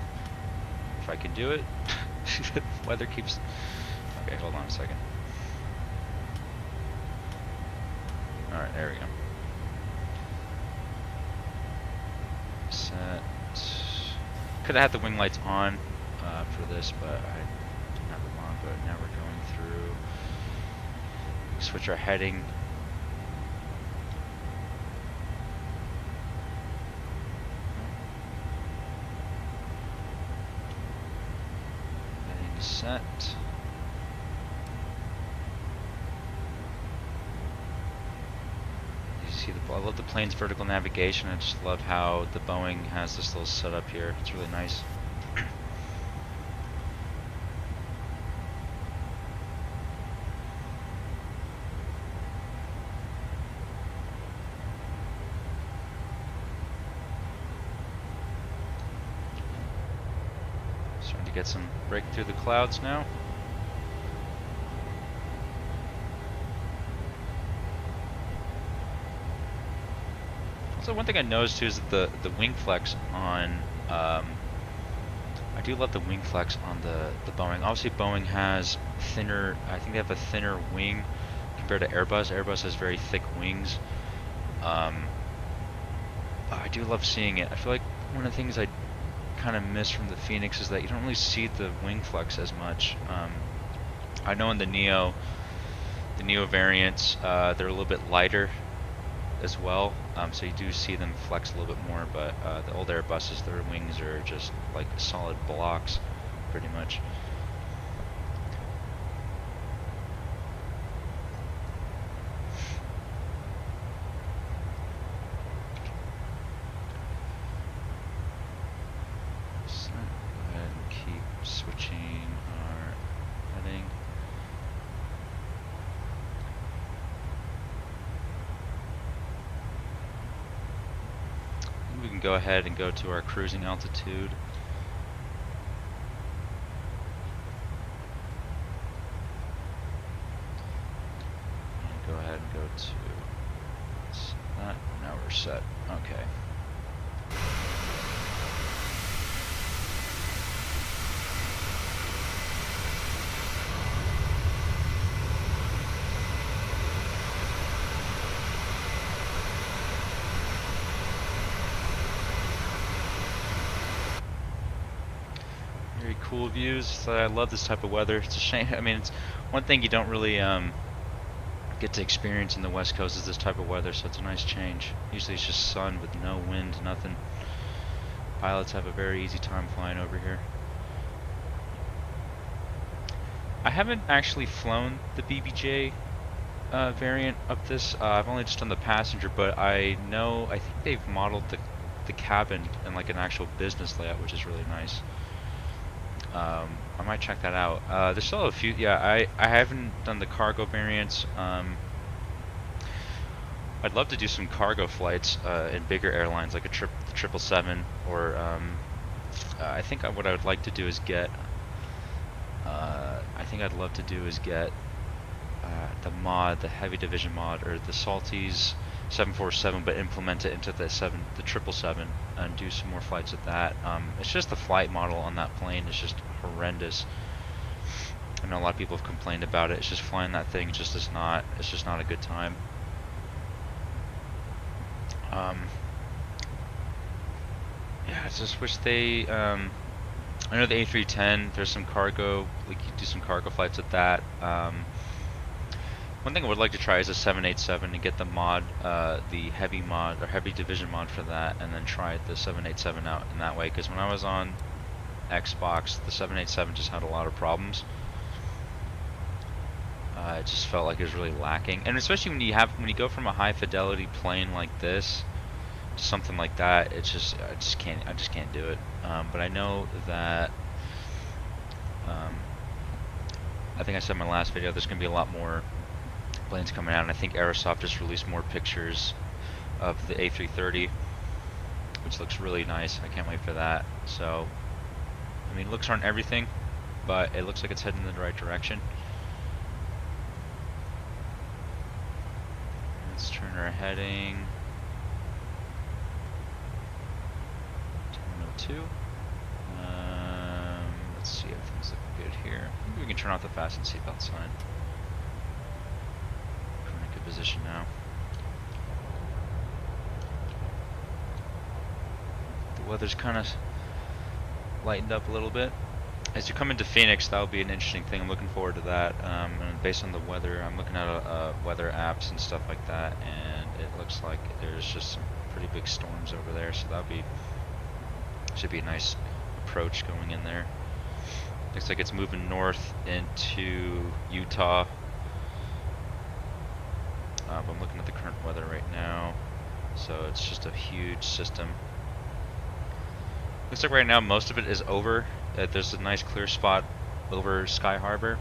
If I can do it. Weather keeps... Okay, hold on a second. Alright, there we go. Set. Could have had the wing lights on for this, but I didn't have them on. But now we're going through. Switch our heading. Heading set. I love the plane's vertical navigation. I just love how the Boeing has this little setup here. It's really nice. Starting to get some break through the clouds now. So one thing I noticed too is that the wing flex on, I do love the wing flex on the Boeing. Obviously Boeing has thinner, I think they have a thinner wing compared to Airbus. Airbus has very thick wings. I do love seeing it. I feel like one of the things I kind of miss from the Phoenix is that you don't really see the wing flex as much. I know in the Neo variants, they're a little bit lighter as well, so you do see them flex a little bit more, but the old Airbuses, their wings are just like solid blocks, pretty much. So, go ahead and keep switching our heading. We can go ahead and go to our cruising altitude. And go ahead and go to that. Now we're set. Okay. Very cool views. So I love this type of weather. It's a shame. I mean, it's one thing you don't really get to experience in the West Coast is this type of weather. So it's a nice change. Usually it's just sun with no wind, nothing. Pilots have a very easy time flying over here. I haven't actually flown the BBJ variant of this. I've only just done the passenger, but I think they've modeled the cabin in like an actual business layout, which is really nice. I might check that out. There's still a few. Yeah, I haven't done the cargo variants. I'd love to do some cargo flights in bigger airlines like a 777, or I think what I would like to do is get. I think I'd love to do is get the mod, the heavy division mod, or the Salties 747, but implement it into the 777, and do some more flights with that. It's just the flight model on that plane is just horrendous. I know a lot of people have complained about it. It's just flying that thing just is not. It's just not a good time. Yeah, I just wish they. I know the A310. There's some cargo. We could do some cargo flights with that. One thing I would like to try is a 787 and get the mod, the heavy mod or heavy division mod for that, and then try the 787 out in that way. Because when I was on Xbox, the 787 just had a lot of problems. It just felt like it was really lacking, and especially when you go from a high fidelity plane like this to something like that, it's just I just can't do it. But I know that I think I said in my last video there's gonna be a lot more planes coming out, and I think Aerosoft just released more pictures of the A330, which looks really nice. I can't wait for that. So, I mean, looks aren't everything, but it looks like it's heading in the right direction. Let's turn our heading to 102. Let's see if things look good here. Maybe we can turn off the fasten seatbelt sign. We're in a good position now. The weather's kind of lightened up a little bit. As you come into Phoenix, that'll be an interesting thing. I'm looking forward to that. And based on the weather, I'm looking at weather apps and stuff like that, and it looks like there's just some pretty big storms over there. So should be a nice approach going in there. Looks like it's moving north into Utah. I'm looking at the current weather right now, so it's just a huge system. Looks like right now most of it is over. There's a nice clear spot over Sky Harbor.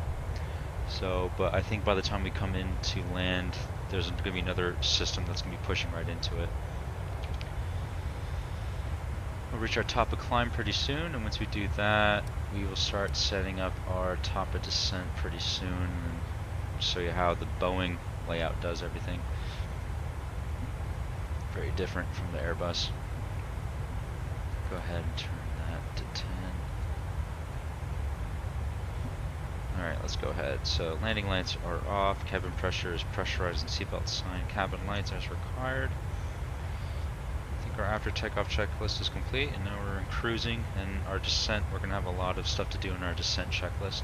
So, but I think by the time we come in to land, there's going to be another system that's going to be pushing right into it. We'll reach our top of climb pretty soon, and once we do that, we will start setting up our top of descent pretty soon, and show you how the Boeing layout does everything. Very different from the Airbus. Go ahead and turn that to 10. Alright, let's go ahead. So landing lights are off, cabin pressure is pressurized, and seatbelt sign, cabin lights as required. I think our after takeoff checklist is complete, and now we're in cruising, and our descent, we're going to have a lot of stuff to do in our descent checklist.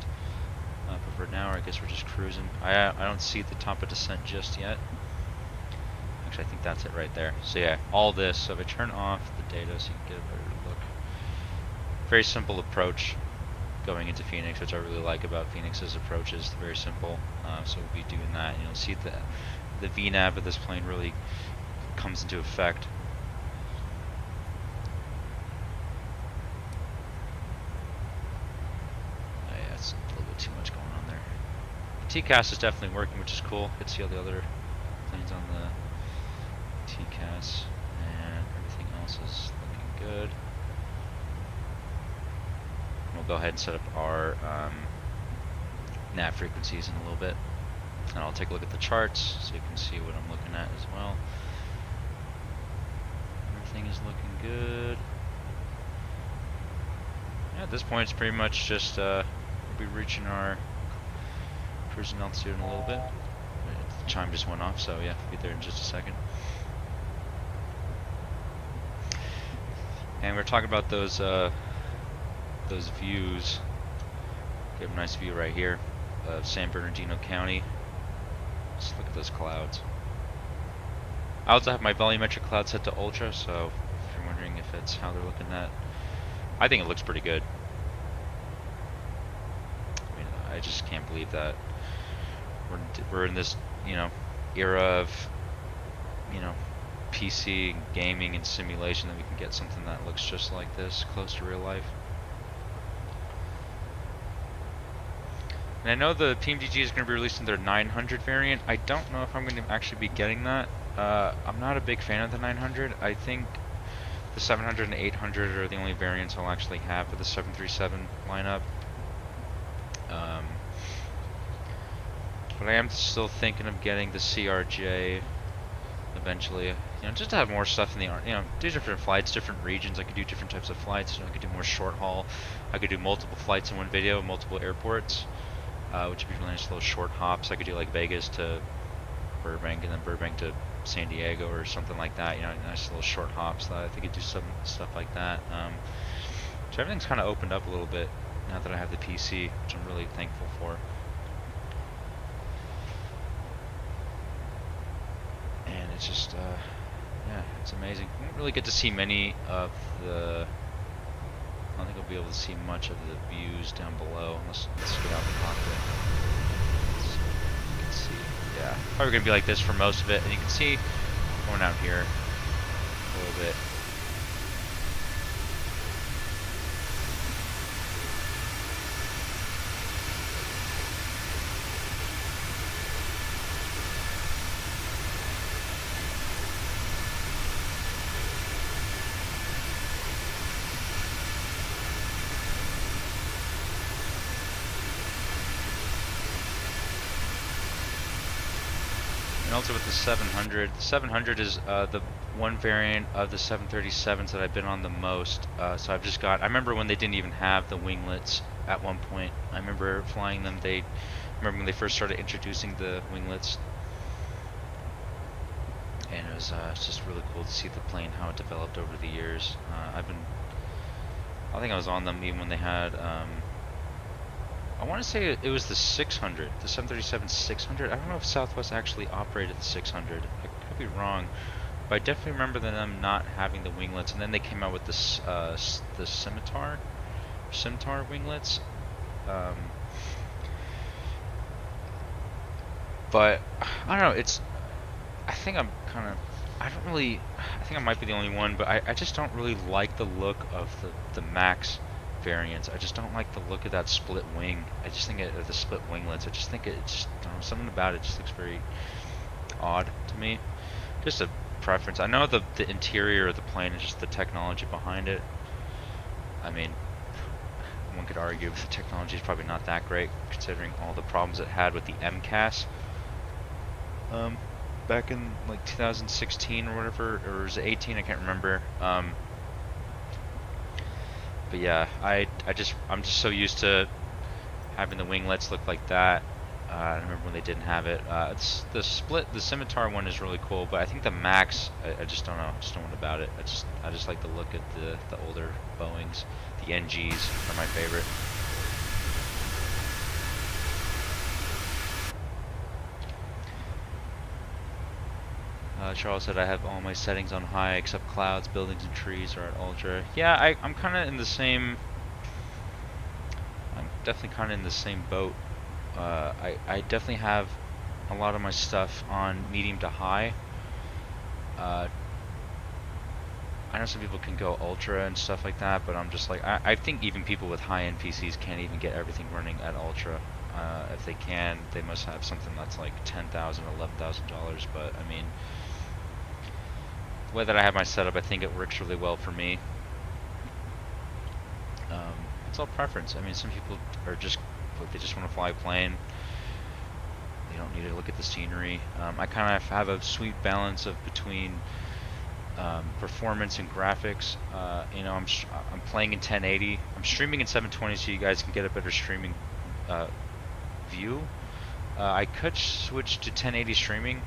But for now, I guess we're just cruising. I don't see the top of descent just yet. Actually, I think that's it right there. So yeah, all this. So if I turn off the data so you can get a better look. Very simple approach going into Phoenix, which I really like about Phoenix's approach is very simple. So we'll be doing that. You'll see the VNAV of this plane really comes into effect. Oh, yeah, it's a little bit too much going on there. TCAS is definitely working, which is cool. You can see all the other planes on the TCAS, and everything else is looking good. We'll go ahead and set up our nav frequencies in a little bit, and I'll take a look at the charts so you can see what I'm looking at as well. Everything is looking good. Yeah, at this point it's pretty much just we'll be reaching our cruising altitude in a little bit. The chime just went off, so yeah, we'll be there in just a second. And we're talking about those views. We have a nice view right here of San Bernardino County. Just look at those clouds. I also have my volumetric cloud set to ultra, so if you're wondering if it's how they're looking at, I think it looks pretty good. I mean, I just can't believe that we're in this, era of, PC gaming and simulation, that we can get something that looks just like this, close to real life. And I know the PMDG is going to be releasing their 900 variant. I don't know if I'm going to actually be getting that. I'm not a big fan of the 900. I think the 700 and 800 are the only variants I'll actually have for the 737 lineup. But I am still thinking of getting the CRJ, the eventually. You know, just to have more stuff in the you know, do different flights, different regions. I could do different types of flights. You know, I could do more short haul. I could do multiple flights in one video, multiple airports, which would be really nice little short hops. I could do like Vegas to Burbank and then Burbank to San Diego or something like that. You know, nice little short hops. I think I could do some stuff like that. So everything's kind of opened up a little bit now that I have the PC, which I'm really thankful for. And it's just, yeah, it's amazing. You don't really get to see many of the, I don't think I'll be able to see much of the views down below unless let's get out the cockpit. So you can see, yeah, probably gonna be like this for most of it, and you can see going out here a little bit. And also with the 700 is the one variant of the 737s that I've been on the most. So I've just got, I remember when they didn't even have the winglets at one point. I remember flying them. I remember when they first started introducing the winglets. And it was just really cool to see the plane, how it developed over the years. I think I was on them even when they had, I want to say it was the 600, the 737-600. I don't know if Southwest actually operated the 600. I could be wrong, but I definitely remember them not having the winglets. And then they came out with this, the Scimitar winglets. But I don't know. I think I'm kind of. I think I might be the only one, but I just don't really like the look of the Max variants. I just don't like the look of that split wing. I just think the split winglets. I just think it's I don't know, something about it just looks very odd to me. Just a preference. I know the interior of the plane is just the technology behind it. I mean, one could argue the technology is probably not that great considering all the problems it had with the MCAS. Back in like 2016 or whatever, or was it 18? I can't remember. But yeah, I'm just so used to having the winglets look like that. I remember when they didn't have it. It's the Scimitar one is really cool, but I think the Max, I just don't know. I just don't know what about it. I just like the look at the older Boeings. The NGs are my favorite. Charles said I have all my settings on high except clouds, buildings, and trees are at ultra. Yeah, I'm kind of in the same. I'm definitely kind of in the same boat. I definitely have a lot of my stuff on medium to high. I know some people can go ultra and stuff like that, but I'm just like, I think even people with high-end PCs can't even get everything running at ultra. If they can, they must have something that's like $10,000, $11,000. But I mean, the way that I have my setup, I think it works really well for me. It's all preference. I mean, some people are just, they just want to fly a plane. They don't need to look at the scenery. I kind of have a sweet balance of between performance and graphics. You know, I'm playing in 1080. I'm streaming in 720 so you guys can get a better streaming view. I could switch to 1080 streaming.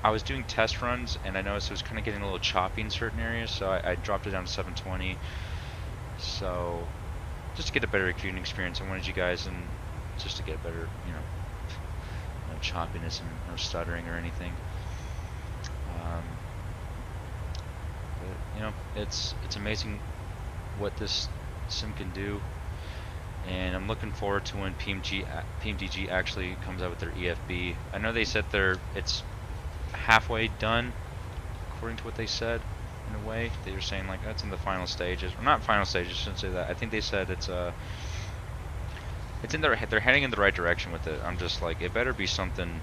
I was doing test runs and I noticed it was kind of getting a little choppy in certain areas, so I dropped it down to 720. So just to get a better viewing experience, I wanted you guys and just to get a better, you know, no choppiness and no stuttering or anything. But, you know, it's amazing what this sim can do. And I'm looking forward to when PMDG actually comes out with their EFB. I know they said it's halfway done, according to what they said. In a way, they were saying like that's in the final stages. Or not final stages, I shouldn't say that. I think they said it's in they're heading in the right direction with it. I'm just like, it better be something.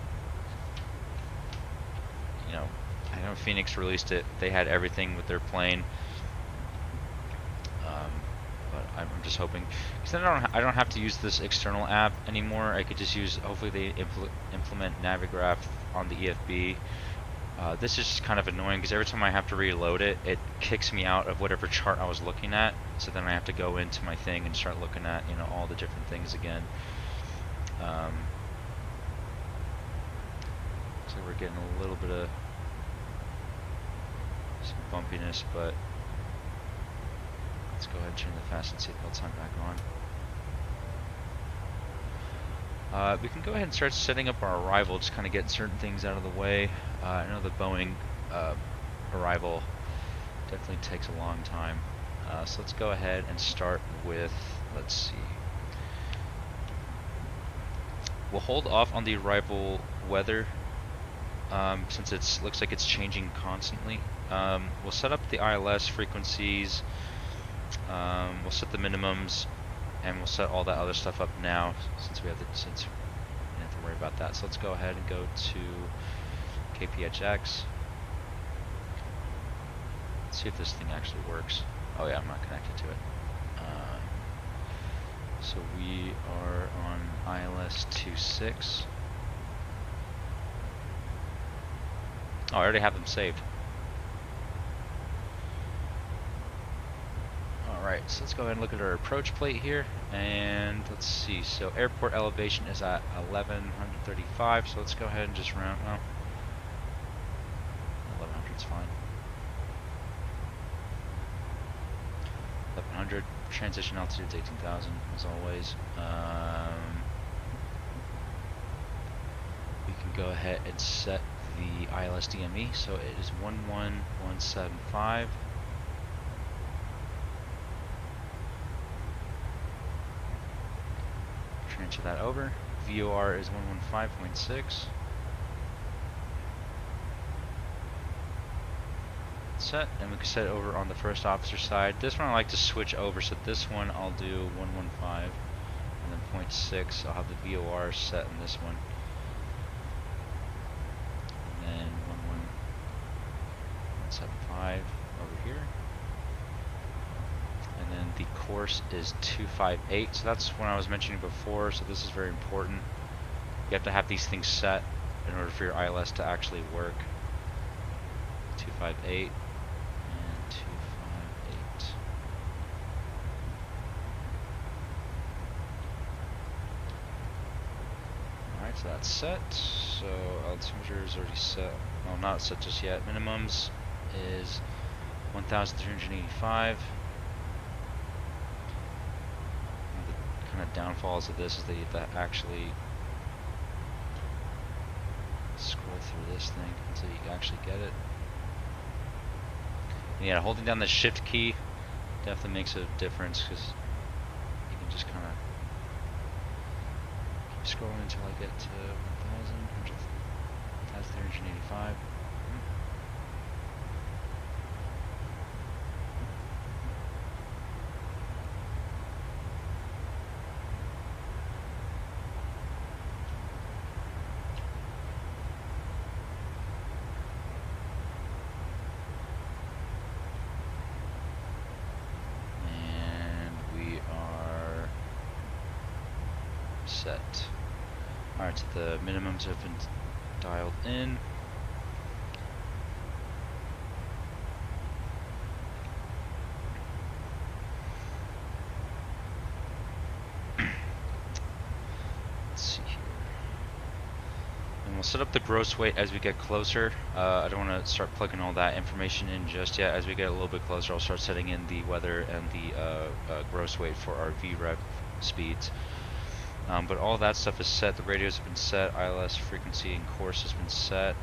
You know, I know Phoenix released it. They had everything with their plane. But I'm just hoping, because then I don't have to use this external app anymore. I could just use, hopefully they implement Navigraph on the EFB, This is just kind of annoying because every time I have to reload it, it kicks me out of whatever chart I was looking at. So then I have to go into my thing and start looking at, you know, all the different things again. Looks like we're getting a little bit of some bumpiness, but let's go ahead and turn the fasten seatbelt sign back on. We can go ahead and start setting up our arrival, just kind of get certain things out of the way. I know the Boeing arrival definitely takes a long time. So let's go ahead and start with, let's see. We'll hold off on the arrival weather since it looks like it's changing constantly. We'll set up the ILS frequencies. We'll set the minimums, and we'll set all that other stuff up now since we don't have to worry about that. So let's go ahead and go to KPHX. Let's see if this thing actually works. Oh yeah, I'm not connected to it. So we are on ILS 26. Oh, I already have them saved. Alright, so let's go ahead and look at our approach plate here, and let's see, so airport elevation is at 1135, so let's go ahead and just round, well, 1100 is fine. 1100, transition altitude is 18,000, as always. We can go ahead and set the ILS DME, so it is 11175. Transfer that over. VOR is 115.6. Set, and we can set it over on the first officer side. This one I like to switch over, so this one I'll do 115 and then 0.6. I'll have the VOR set in this one. And then 11175 over here. And then the course is 258, so that's what I was mentioning before, so this is very important. You have to have these things set in order for your ILS to actually work. 258 and 258. Alright, so that's set. So altimeter is already set. Well, not set just yet. Minimums is 1,385. Kind of downfalls of this is that you have to actually scroll through this thing until you actually get it. And yeah, holding down the shift key definitely makes a difference because you can just kind of keep scrolling until I get to 1,385. Set. Alright, so the minimums have been dialed in. Let's see here. And we'll set up the gross weight as we get closer. I don't want to start plugging all that information in just yet. As we get a little bit closer, I'll start setting in the weather and the gross weight for our VREV speeds. But all that stuff is set. The radios have been set. ILS frequency and course has been set.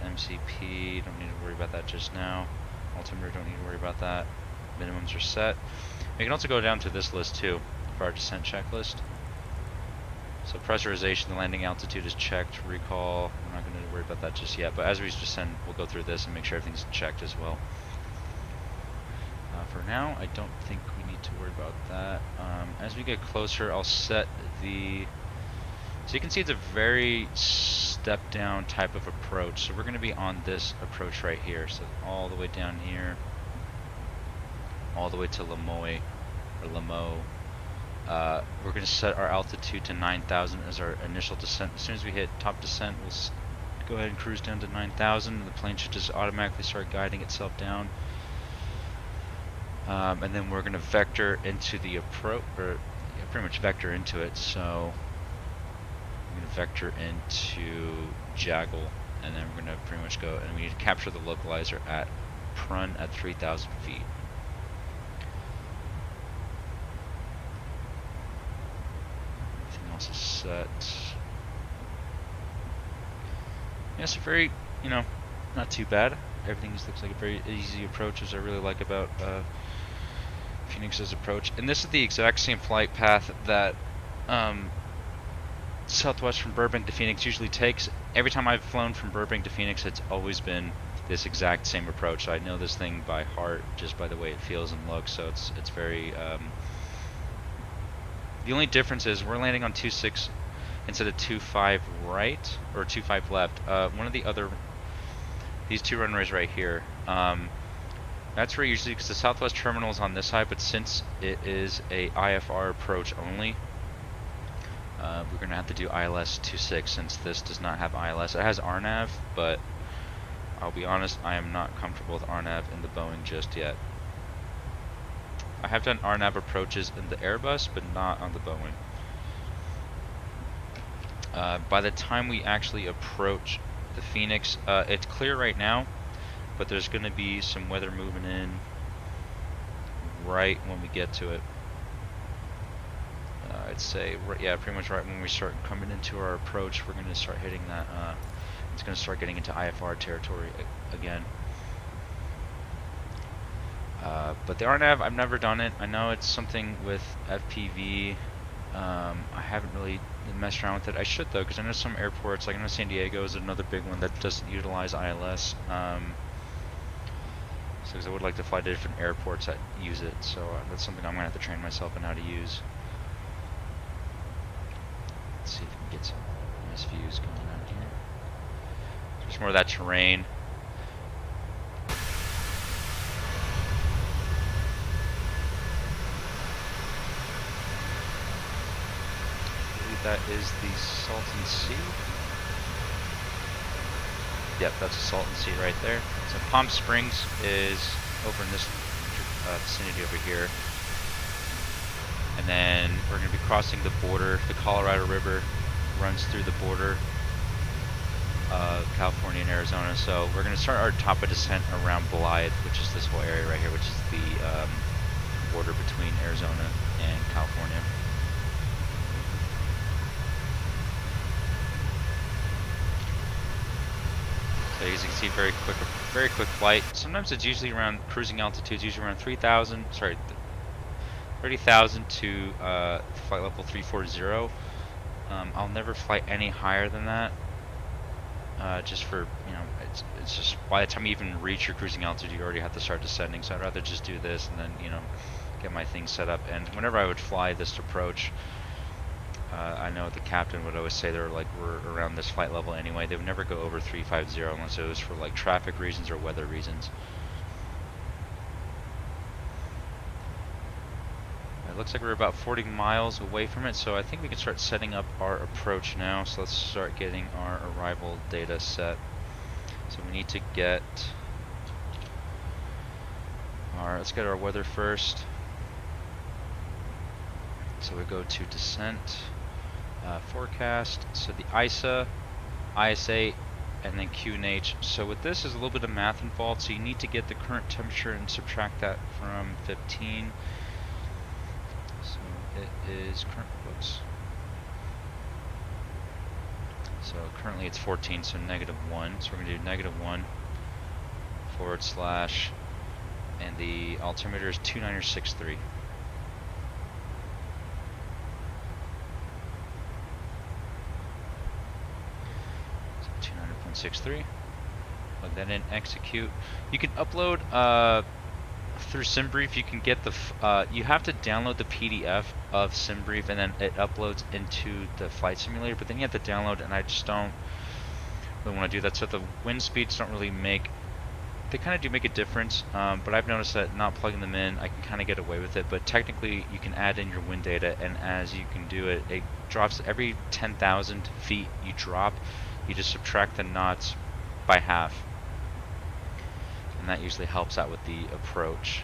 MCP, don't need to worry about that just now. Altimeter, don't need to worry about that. Minimums are set. We can also go down to this list too for our descent checklist. So pressurization, the landing altitude is checked. Recall, we're not going to worry about that just yet. But as we descend, we'll go through this and make sure everything's checked as well. For now, I don't think we need to worry about that. As we get closer, I'll set the... So you can see it's a very step down type of approach. So we're going to be on this approach right here. So all the way down here, all the way to Lemoy, or Lemo. We're going to set our altitude to 9,000 as our initial descent. As soon as we hit top descent, we'll go ahead and cruise down to 9,000, and the plane should just automatically start guiding itself down. And then we're going to vector into the approach, or yeah, pretty much vector into it. So we're going to vector into Jaggle, and then we're going to pretty much go, and we need to capture the localizer at Prun at 3,000 feet. Everything else is set. Yeah, it's a very, you know, not too bad. Everything looks like a very easy approach, as I really like about Phoenix's approach. And this is the exact same flight path that Southwest from Burbank to Phoenix usually takes. Every time I've flown from Burbank to Phoenix, it's always been this exact same approach. So I know this thing by heart just by the way it feels and looks. So it's very. The only difference is we're landing on 2.6 instead of 2.5 right or 2.5 left. One of the other, these two runways right here. That's where usually, because the Southwest terminal is on this side, but since it is a IFR approach only, we're going to have to do ILS 26 since this does not have ILS. It has RNAV, but I'll be honest, I am not comfortable with RNAV in the Boeing just yet. I have done RNAV approaches in the Airbus, but not on the Boeing. By the time we actually approach the Phoenix, it's clear right now, but there's going to be some weather moving in right when we get to it. I'd say, yeah, pretty much right when we start coming into our approach, we're going to start hitting that. It's going to start getting into IFR territory again. But the RNAV, I've never done it. I know it's something with FPV. I haven't really messed around with it. I should though, because I know some airports, like I know San Diego is another big one that doesn't utilize ILS. So I would like to fly to different airports that use it. So that's something I'm going to have to train myself in how to use. Let's see if we can get some nice views going on here. There's more of that terrain. That is the Salton Sea. Yep, that's a Salton Sea right there. So Palm Springs is over in this vicinity over here. And then we're going to be crossing the border. The Colorado River runs through the border of California and Arizona. So we're going to start our top of descent around Blythe, which is this whole area right here, which is the border between Arizona and California. So as you can see, very quick flight. Sometimes it's usually around cruising altitudes, usually around 30,000 to flight level 340. I'll never fly any higher than that. Just for, you know, it's just by the time you even reach your cruising altitude, you already have to start descending. So I'd rather just do this and then, you know, get my things set up. And whenever I would fly this approach, I know the captain would always say they're like, we're around this flight level anyway. They would never go over 350 unless it was for like traffic reasons or weather reasons. It looks like we're about 40 miles away from it, so I think we can start setting up our approach now. So let's start getting our arrival data set. So we need to get let's get our weather first. So we go to descent. Forecast, so the ISA, ISA, and then Q and H. So with this is a little bit of math involved, so you need to get the current temperature and subtract that from 15. So it is current, whoops. So currently it's 14, so -1. So we're going to do -1 / and the altimeter is 2963. 63. Plug that in, execute. You can upload through SimBrief. You can get the you have to download the PDF of SimBrief and then it uploads into the flight simulator, but then you have to download, and I just don't really want to do that. So the wind speeds don't really make, they kind of do make a difference, but I've noticed that not plugging them in, I can kind of get away with it. But technically you can add in your wind data, and as you can do it, it drops every 10,000 feet you drop, you just subtract the knots by half, and that usually helps out with the approach.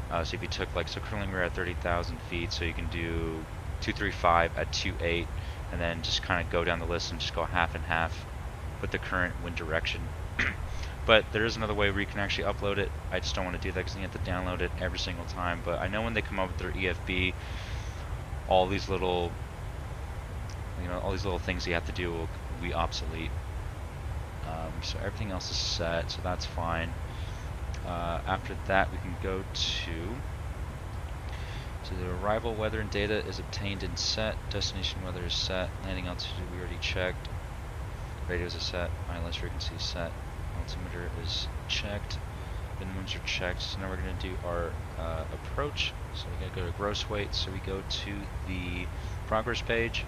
So if you took, like, so currently we're at 30,000 feet, so you can do 235 at 2.8, and then just kind of go down the list and just go half and half with the current wind direction. But there is another way where you can actually upload it. I just don't want to do that because you have to download it every single time. But I know when they come up with their EFB, all these little, all these little things you have to do will be obsolete. So everything else is set, so that's fine. After that, we can go to the arrival weather and data is obtained and set. Destination weather is set. Landing altitude we already checked. Radios are set. ILS frequency is set. Altimeter is checked. Minimums are checked. So now we're going to do our approach. So we got to go to gross weight. So we go to the progress page.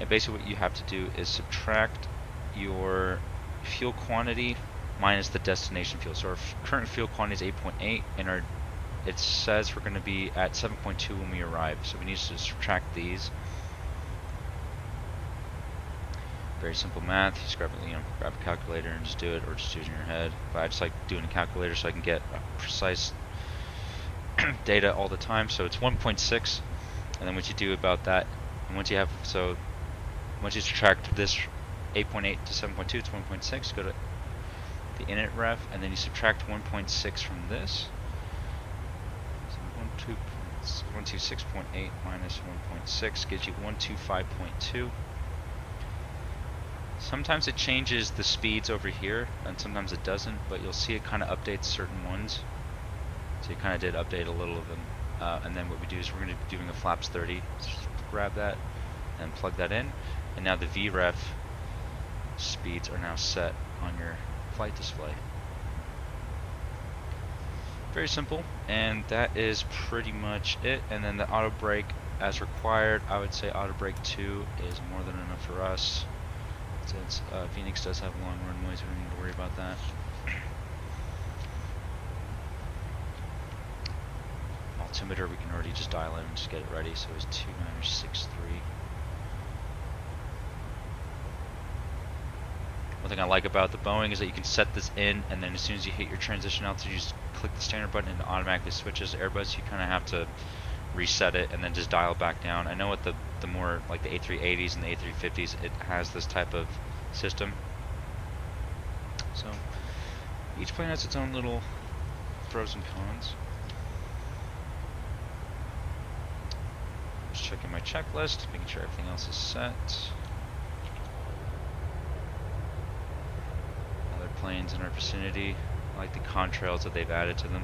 And basically what you have to do is subtract your fuel quantity minus the destination fuel. So our current fuel quantity is 8.8, and it says we're going to be at 7.2 when we arrive. So we need to subtract these. Very simple math. You just grab a calculator and just do it, or just do it in your head. But I just like doing a calculator so I can get precise data all the time. So it's 1.6, and then what you do about that, and once you subtract this 8.8 to 7.2, it's 1.6. Go to the init ref, and then you subtract 1.6 from this. So 126.8 minus 1.6 gives you 125.2. Sometimes it changes the speeds over here, and sometimes it doesn't, but you'll see it kind of updates certain ones. So it kind of did update a little of them. And then what we do is we're going to be doing a flaps 30. Just grab that and plug that in. And now the VREF speeds are now set on your flight display. Very simple, and that is pretty much it. And then the auto brake as required, I would say auto brake 2 is more than enough for us. Since Phoenix does have long runways, we don't need to worry about that. Altimeter we can already just dial in and just get it ready, so it's 2963. One thing I like about the Boeing is that you can set this in, and then as soon as you hit your transition altitude, you just click the standard button and it automatically switches. Airbus, you kind of have to reset it and then just dial back down. I know with the more like the A380s and the A350s, it has this type of system. So each plane has its own little pros and cons. Just checking my checklist, making sure everything else is set. Other planes in our vicinity, I like the contrails that they've added to them.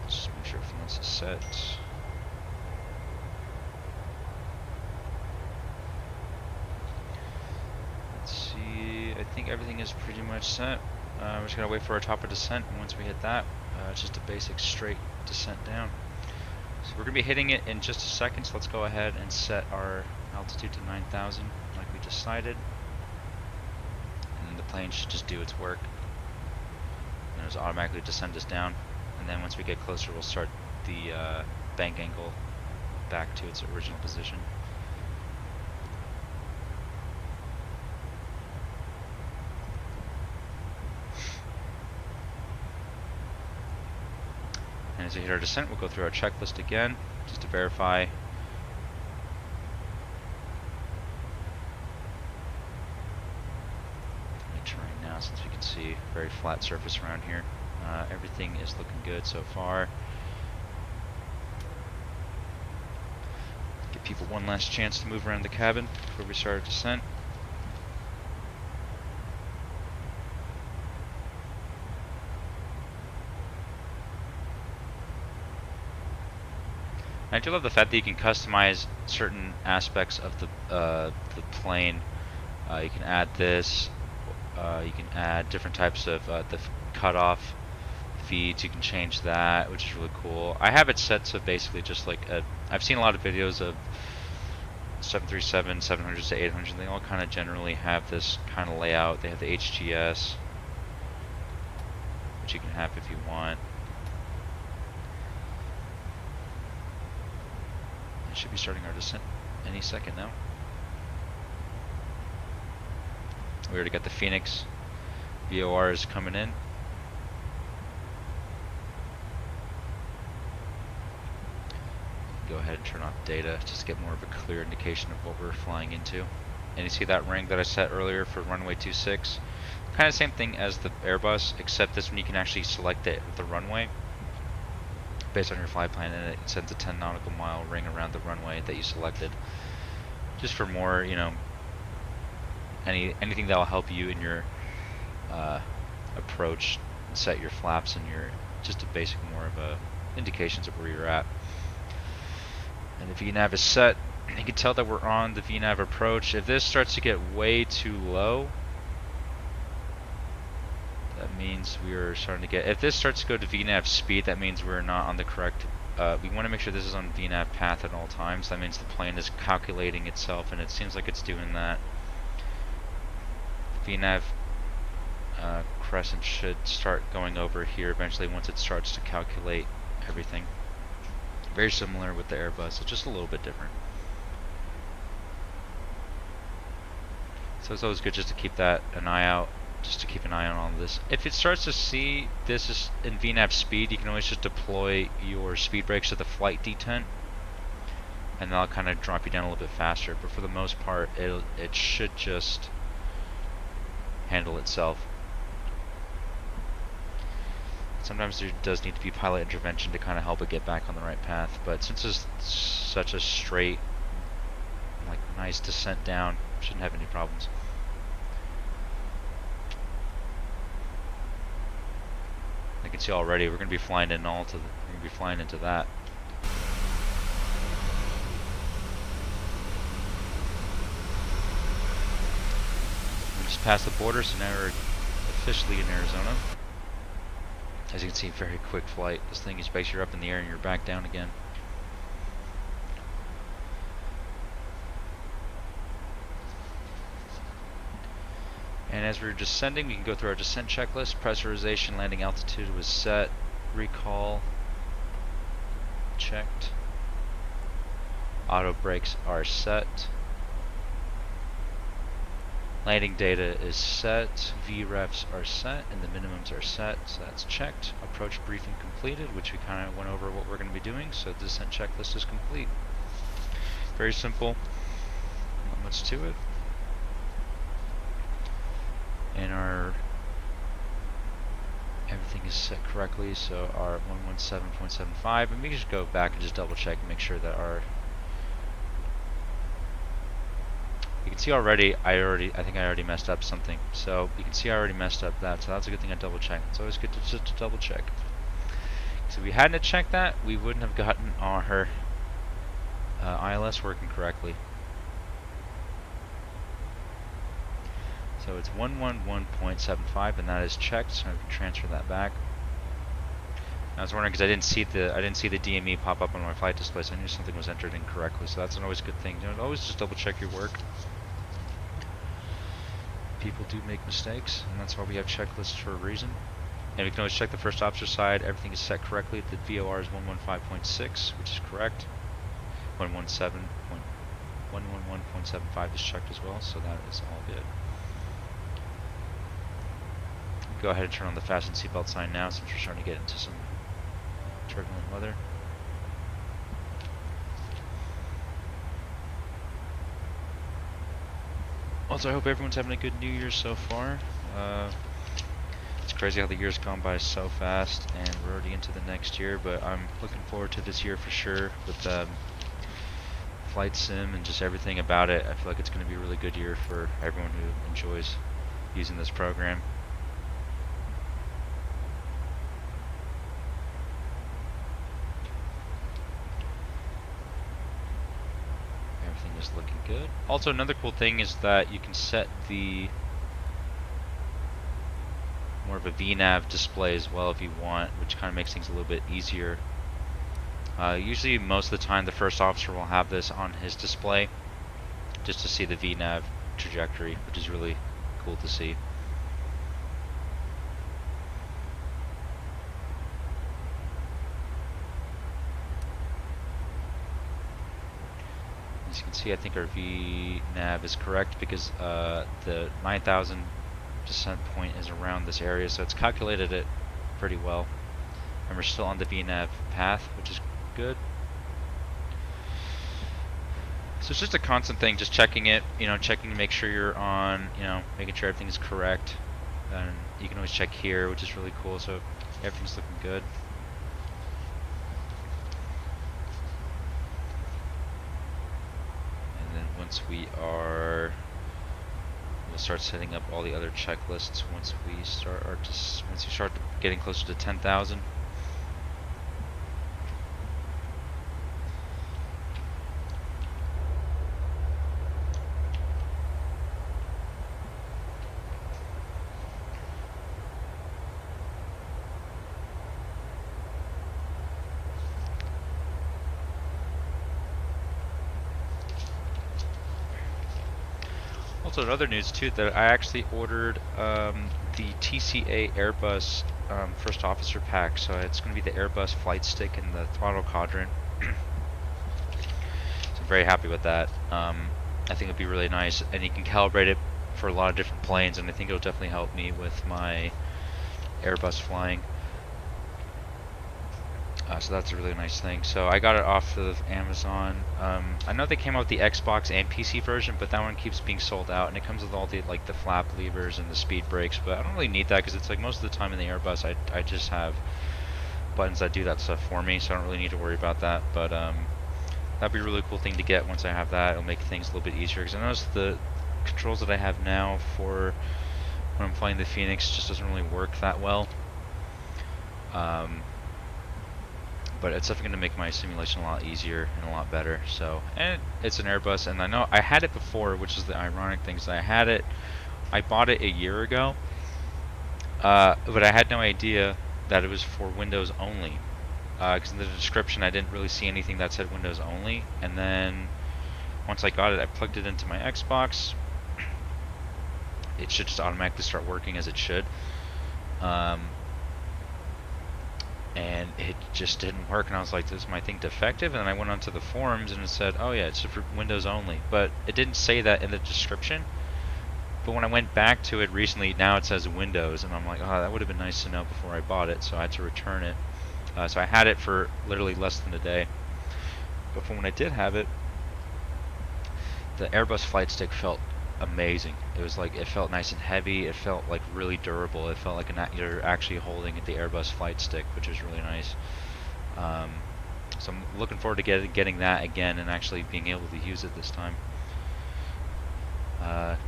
Just make sure everything else is set. Let's see, I think everything is pretty much set. We're just going to wait for our top of descent, and once we hit that, it's just a basic straight descent down. So we're going to be hitting it in just a second, so let's go ahead and set our altitude to 9,000 like we decided. And then the plane should just do its work. And it'll automatically descend us down. And then once we get closer, we'll start the bank angle back to its original position. And as we hit our descent, we'll go through our checklist again, just to verify. Terrain now, since we can see very flat surface around here. Everything is looking good so far. Give people one last chance to move around the cabin before we start our descent. I do love the fact that you can customize certain aspects of the plane. You can add this. You can add different types of the cutoff feeds. You can change that, which is really cool. I have it set to basically just like I've seen a lot of videos of 737, 700s to 800s. They all kind of generally have this kind of layout. They have the HGS, which you can have if you want. We should be starting our descent any second now. We already got the Phoenix VORs coming in. Go ahead and turn off data just to get more of a clear indication of what we're flying into. And you see that ring that I set earlier for runway 26? Kind of same thing as the Airbus, except this one you can actually select the runway based on your flight plan, and it sends a 10 nautical mile ring around the runway that you selected. Just for more, you know, anything that will help you in your approach, set your flaps and your, just a basic more of a indications of where you're at. And the VNAV is set. You can tell that we're on the VNAV approach. If this starts to get way too low, that means we are starting to get, if this starts to go to VNAV speed, that means we're not on the correct, we want to make sure this is on VNAV path at all times. That means the plane is calculating itself, and it seems like it's doing that. VNAV crescent should start going over here eventually once it starts to calculate everything. Very similar with the Airbus, it's just a little bit different. So it's always good just to keep that an eye out, just to keep an eye on all of this. If it starts to see this is in VNAV speed, you can always just deploy your speed brakes to the flight detent, and that'll kind of drop you down a little bit faster. But for the most part, it should just handle itself. Sometimes there does need to be pilot intervention to kind of help it get back on the right path, but since it's such a straight, like nice descent down, shouldn't have any problems. I can see already we're going to be flying in we're going to be flying into that. We just passed the border, so now we're officially in Arizona. As you can see, very quick flight. This thing is basically you're up in the air and you're back down again. And as we're descending, we can go through our descent checklist. Pressurization, landing altitude was set. Recall checked. Auto brakes are set. Landing data is set, VREFs are set, and the minimums are set, so that's checked. Approach briefing completed, which we kind of went over what we're going to be doing, so the descent checklist is complete. Very simple, not much to it. And everything is set correctly, so our 117.75, and we can just go back and just double check and make sure that our, you can see already, I think I already messed up something. So you can see I already messed up that. So that's a good thing I double checked. It's always good to just double check. So if we hadn't checked that, we wouldn't have gotten our ILS working correctly. So it's 111.75, and that is checked. So I can transfer that back. I was wondering because I didn't see the DME pop up on my flight display, so I knew something was entered incorrectly. So that's an always good thing. You know, always just double check your work. People do make mistakes, and that's why we have checklists for a reason. And we can always check the first officer side. Everything is set correctly. The VOR is 115.6, which is correct. 111.75 is checked as well, so that is all good. Go ahead and turn on the fasten seatbelt sign now, since we're starting to get into some turbulent weather. Also, I hope everyone's having a good New Year so far. It's crazy how the year's gone by so fast, and we're already into the next year, but I'm looking forward to this year for sure with flight sim and just everything about it. I feel like it's going to be a really good year for everyone who enjoys using this program. Looking good. Also, another cool thing is that you can set the more of a VNAV display as well if you want, which kind of makes things a little bit easier. Usually, most of the time, the first officer will have this on his display just to see the VNAV trajectory, which is really cool to see. see, I think our VNAV is correct because the 9,000 descent point is around this area, so it's calculated it pretty well. And we're still on the VNAV path, which is good. So it's just a constant thing, just checking it, checking to make sure you're on, making sure everything is correct. And you can always check here, which is really cool, so everything's looking good. And then once we'll start setting up all the other checklists once we start getting closer to 10,000. Also, in other news too, that I actually ordered the TCA Airbus first officer pack, so it's going to be the Airbus flight stick and the throttle quadrant. So I'm very happy with that. I think it'll be really nice, and you can calibrate it for a lot of different planes, and I think it'll definitely help me with my Airbus flying. So that's a really nice thing. So I got it off of Amazon. I know they came out with the Xbox and PC version, but that one keeps being sold out, and it comes with all the the flap levers and the speed brakes. But I don't really need that because it's like most of the time in the Airbus, I just have buttons that do that stuff for me, so I don't really need to worry about that. But that'd be a really cool thing to get once I have that. It'll make things a little bit easier because I noticed the controls that I have now for when I'm flying the Phoenix just doesn't really work that well. But it's definitely going to make my simulation a lot easier and a lot better. So, and it's an Airbus, and I know I had it before, which is the ironic thing. So I bought it a year ago, but I had no idea that it was for Windows only. Because in the description, I didn't really see anything that said Windows only. And then once I got it, I plugged it into my Xbox. It should just automatically start working as it should. And it just didn't work, and I was like, is my thing defective? And then I went onto the forums and it said, oh yeah, it's for Windows only, but it didn't say that in the description. But when I went back to it recently, now it says Windows, and I'm like, oh, that would have been nice to know before I bought it, so I had to return it. So I had it for literally less than a day. But when I did have it, the Airbus flight stick felt amazing. It was like, it felt nice and heavy, it felt like really durable, it felt like you're actually holding the Airbus flight stick, which is really nice. So I'm looking forward to getting that again and actually being able to use it this time.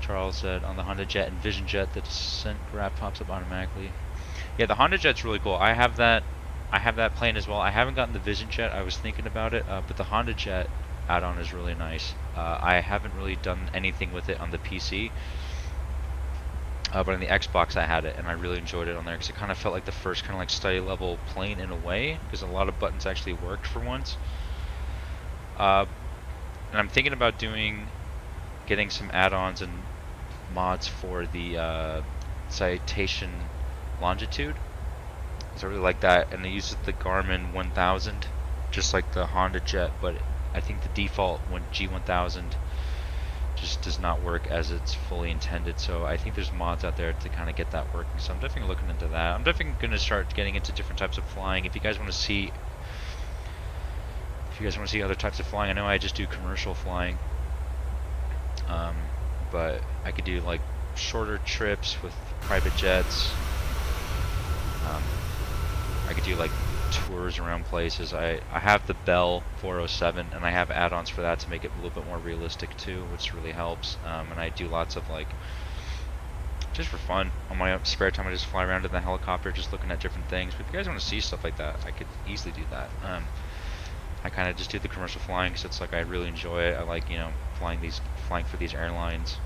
Charles said on the Honda Jet and Vision Jet the descent graph pops up automatically. Yeah, the Honda Jet's really cool. I have that plane as well. I haven't gotten the Vision Jet, I was thinking about it, but the Honda Jet add-on is really nice. I haven't really done anything with it on the PC, but on the Xbox I had it, and I really enjoyed it on there because it kind of felt like the first kind of like study level plane in a way, because a lot of buttons actually worked for once. And I'm thinking about getting some add-ons and mods for the citation longitude, because I really like that, and it uses the Garmin 1000 just like the Honda Jet, but I think the default G1000 just does not work as it's fully intended. So I think there's mods out there to kind of get that working. So I'm definitely looking into that. I'm definitely going to start getting into different types of flying. If you guys want to see, other types of flying, I know I just do commercial flying, but I could do like shorter trips with private jets. I could do like tours around places. I have the Bell 407, and I have add-ons for that to make it a little bit more realistic too, which really helps. And I do lots of like, just for fun, on my spare time I just fly around in the helicopter just looking at different things. But if you guys want to see stuff like that, I could easily do that. I kind of just do the commercial flying because it's like I really enjoy it. I like, flying for these airlines,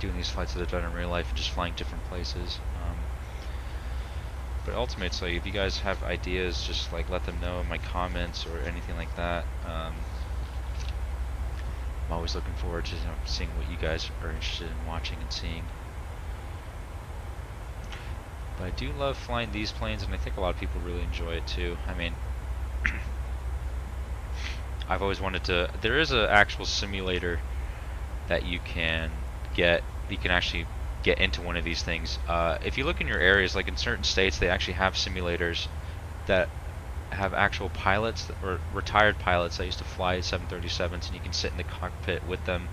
doing these flights that I've done in real life and just flying different places. But ultimately, if you guys have ideas, just like let them know in my comments or anything like that. I'm always looking forward to seeing what you guys are interested in watching and seeing. But I do love flying these planes, and I think a lot of people really enjoy it too. I mean, I've always wanted to. There is an actual simulator that you can get. You can actually get into one of these things. If you look in your areas, like in certain states, they actually have simulators that have actual pilots or retired pilots that used to fly 737s, and you can sit in the cockpit with them,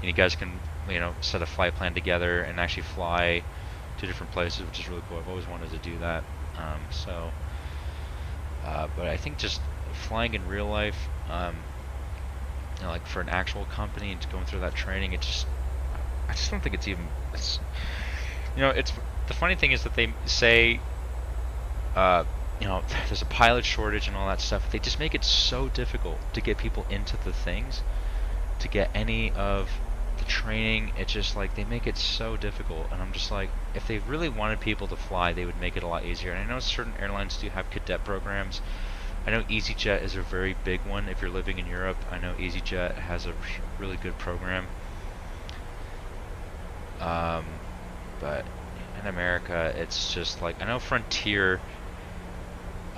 and you guys can, set a flight plan together and actually fly to different places, which is really cool. I've always wanted to do that. But I think just flying in real life, like for an actual company and going through that training, I just don't think it's even. It's the funny thing is that they say, there's a pilot shortage and all that stuff. They just make it so difficult to get people into the things, to get any of the training. It's just like they make it so difficult, and I'm just like, if they really wanted people to fly, they would make it a lot easier. And I know certain airlines do have cadet programs. I know EasyJet is a very big one if you're living in Europe. I know EasyJet has a really good program. But in America, it's just like, I know Frontier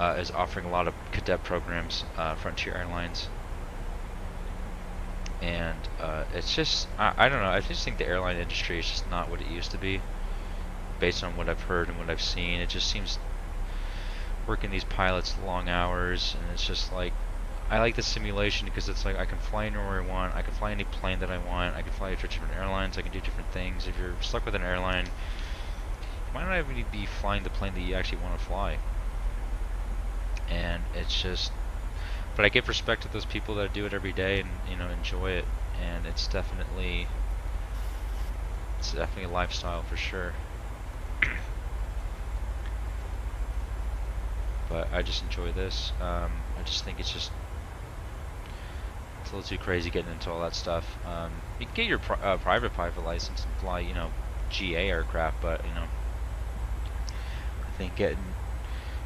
is offering a lot of cadet programs, Frontier Airlines. And it's just, I don't know, I just think the airline industry is just not what it used to be. Based on what I've heard and what I've seen, it just seems working these pilots long hours, and it's just like, I like the simulation because it's like I can fly anywhere I want, I can fly any plane that I want, I can fly to different airlines, I can do different things. If you're stuck with an airline, you might not even be flying the plane that you actually want to fly. And it's just, but I give respect to those people that do it every day and enjoy it, and it's definitely a lifestyle for sure. But I just enjoy this. I just think it's a little too crazy getting into all that stuff. You can get your private pilot license and fly, GA aircraft, but I think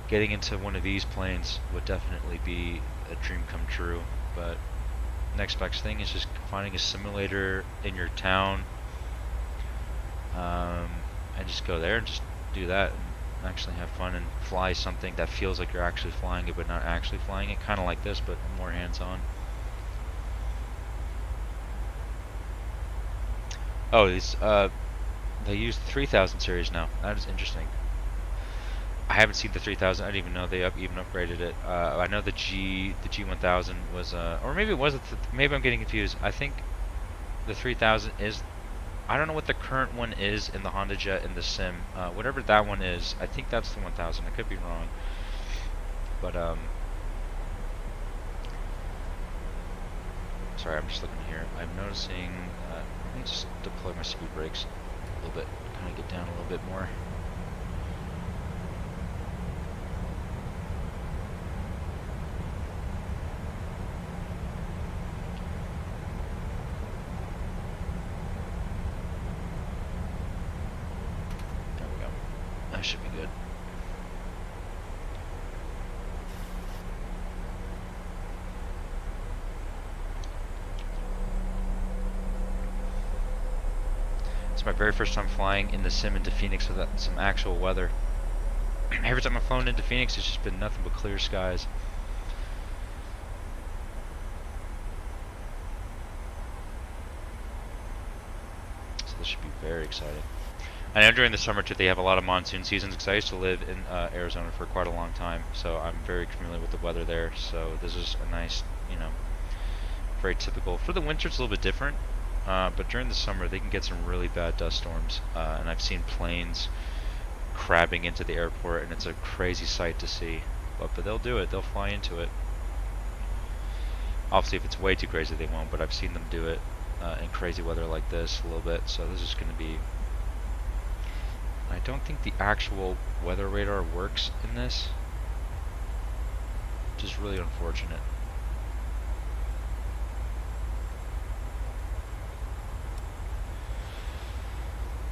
getting into one of these planes would definitely be a dream come true. But next best thing is just finding a simulator in your town, and just go there and just do that and actually have fun and fly something that feels like you're actually flying it but not actually flying it, kind of like this but more hands-on. Oh, these they use the 3000 series now. That is interesting. I haven't seen the 3000. I didn't even know they even upgraded it. I know the G1000 was, or maybe it wasn't. Maybe I'm getting confused. I think the 3000 is. I don't know what the current one is in the Honda Jet in the sim. Whatever that one is, I think that's the 1000. I could be wrong. But sorry, I'm just looking here. I'm noticing. Let me just deploy my speed brakes a little bit. Kind of get down a little bit more. That should be good. It's my very first time flying in the sim into Phoenix with some actual weather. Every time I've flown into Phoenix, it's just been nothing but clear skies. So this should be very exciting. I know during the summer too they have a lot of monsoon seasons, because I used to live in Arizona for quite a long time, so I'm very familiar with the weather there. So this is a nice, very typical. For the winter it's a little bit different, but during the summer they can get some really bad dust storms, and I've seen planes crabbing into the airport, and it's a crazy sight to see. But they'll do it. They'll fly into it. Obviously, if it's way too crazy, they won't. But I've seen them do it in crazy weather like this a little bit. So this is going to be. I don't think the actual weather radar works in this, which is really unfortunate.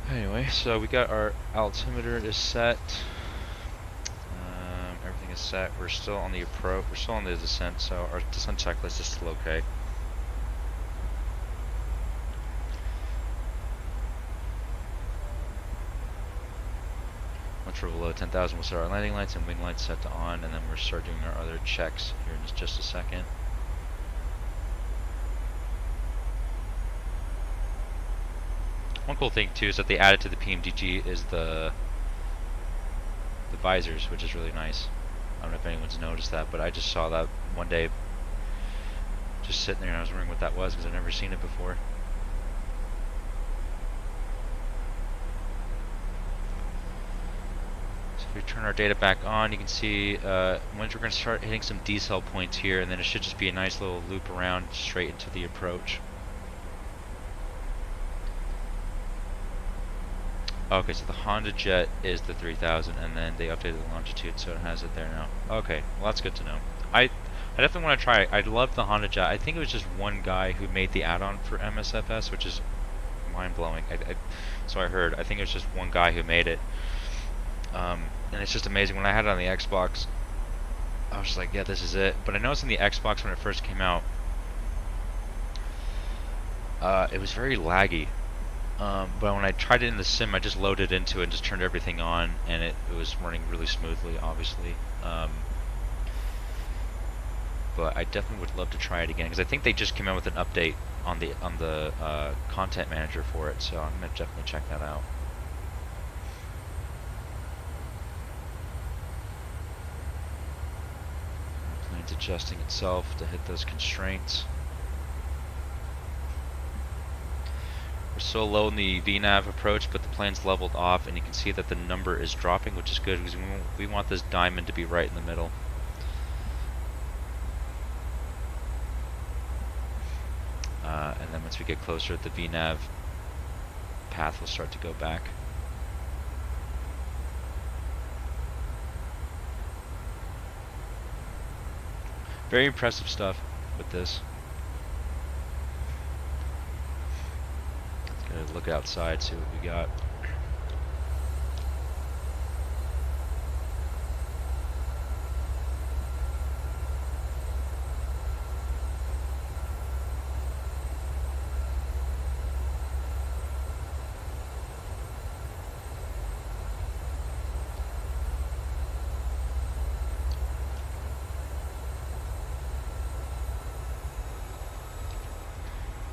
Anyway, so we got our altimeter is set. Everything is set. We're still on the approach. We're still on the descent, so our descent checklist is still okay. Once we're below 10,000, we'll start our landing lights and wing lights set to on, and then we'll start doing our other checks here in just a second. One cool thing too is that they added to the PMDG is the visors, which is really nice. I don't know if anyone's noticed that, but I just saw that one day just sitting there and I was wondering what that was because I've never seen it before. So if we turn our data back on, you can see once we're going to start hitting some decel points here, and then it should just be a nice little loop around straight into the approach. Okay, so the Honda Jet is the 3000, and then they updated the longitude, so it has it there now. Okay, well that's good to know. I definitely want to try it. I love the Honda Jet. I think it was just one guy who made the add-on for MSFS, which is mind-blowing. So I heard. I think it was just one guy who made it. And it's just amazing. When I had it on the Xbox, I was just like, yeah, this is it. But I noticed in the Xbox when it first came out, it was very laggy. But when I tried it in the sim, I just loaded into it and just turned everything on, and it was running really smoothly, obviously. But I definitely would love to try it again because I think they just came out with an update on the content manager for it, so I'm gonna definitely check that out. The plane's adjusting itself to hit those constraints. We're so low in the VNAV approach, but the plane's leveled off, and you can see that the number is dropping, which is good because we want this diamond to be right in the middle. And then once we get closer, the VNAV path will start to go back. Very impressive stuff with this. Let's go look outside, see what we got.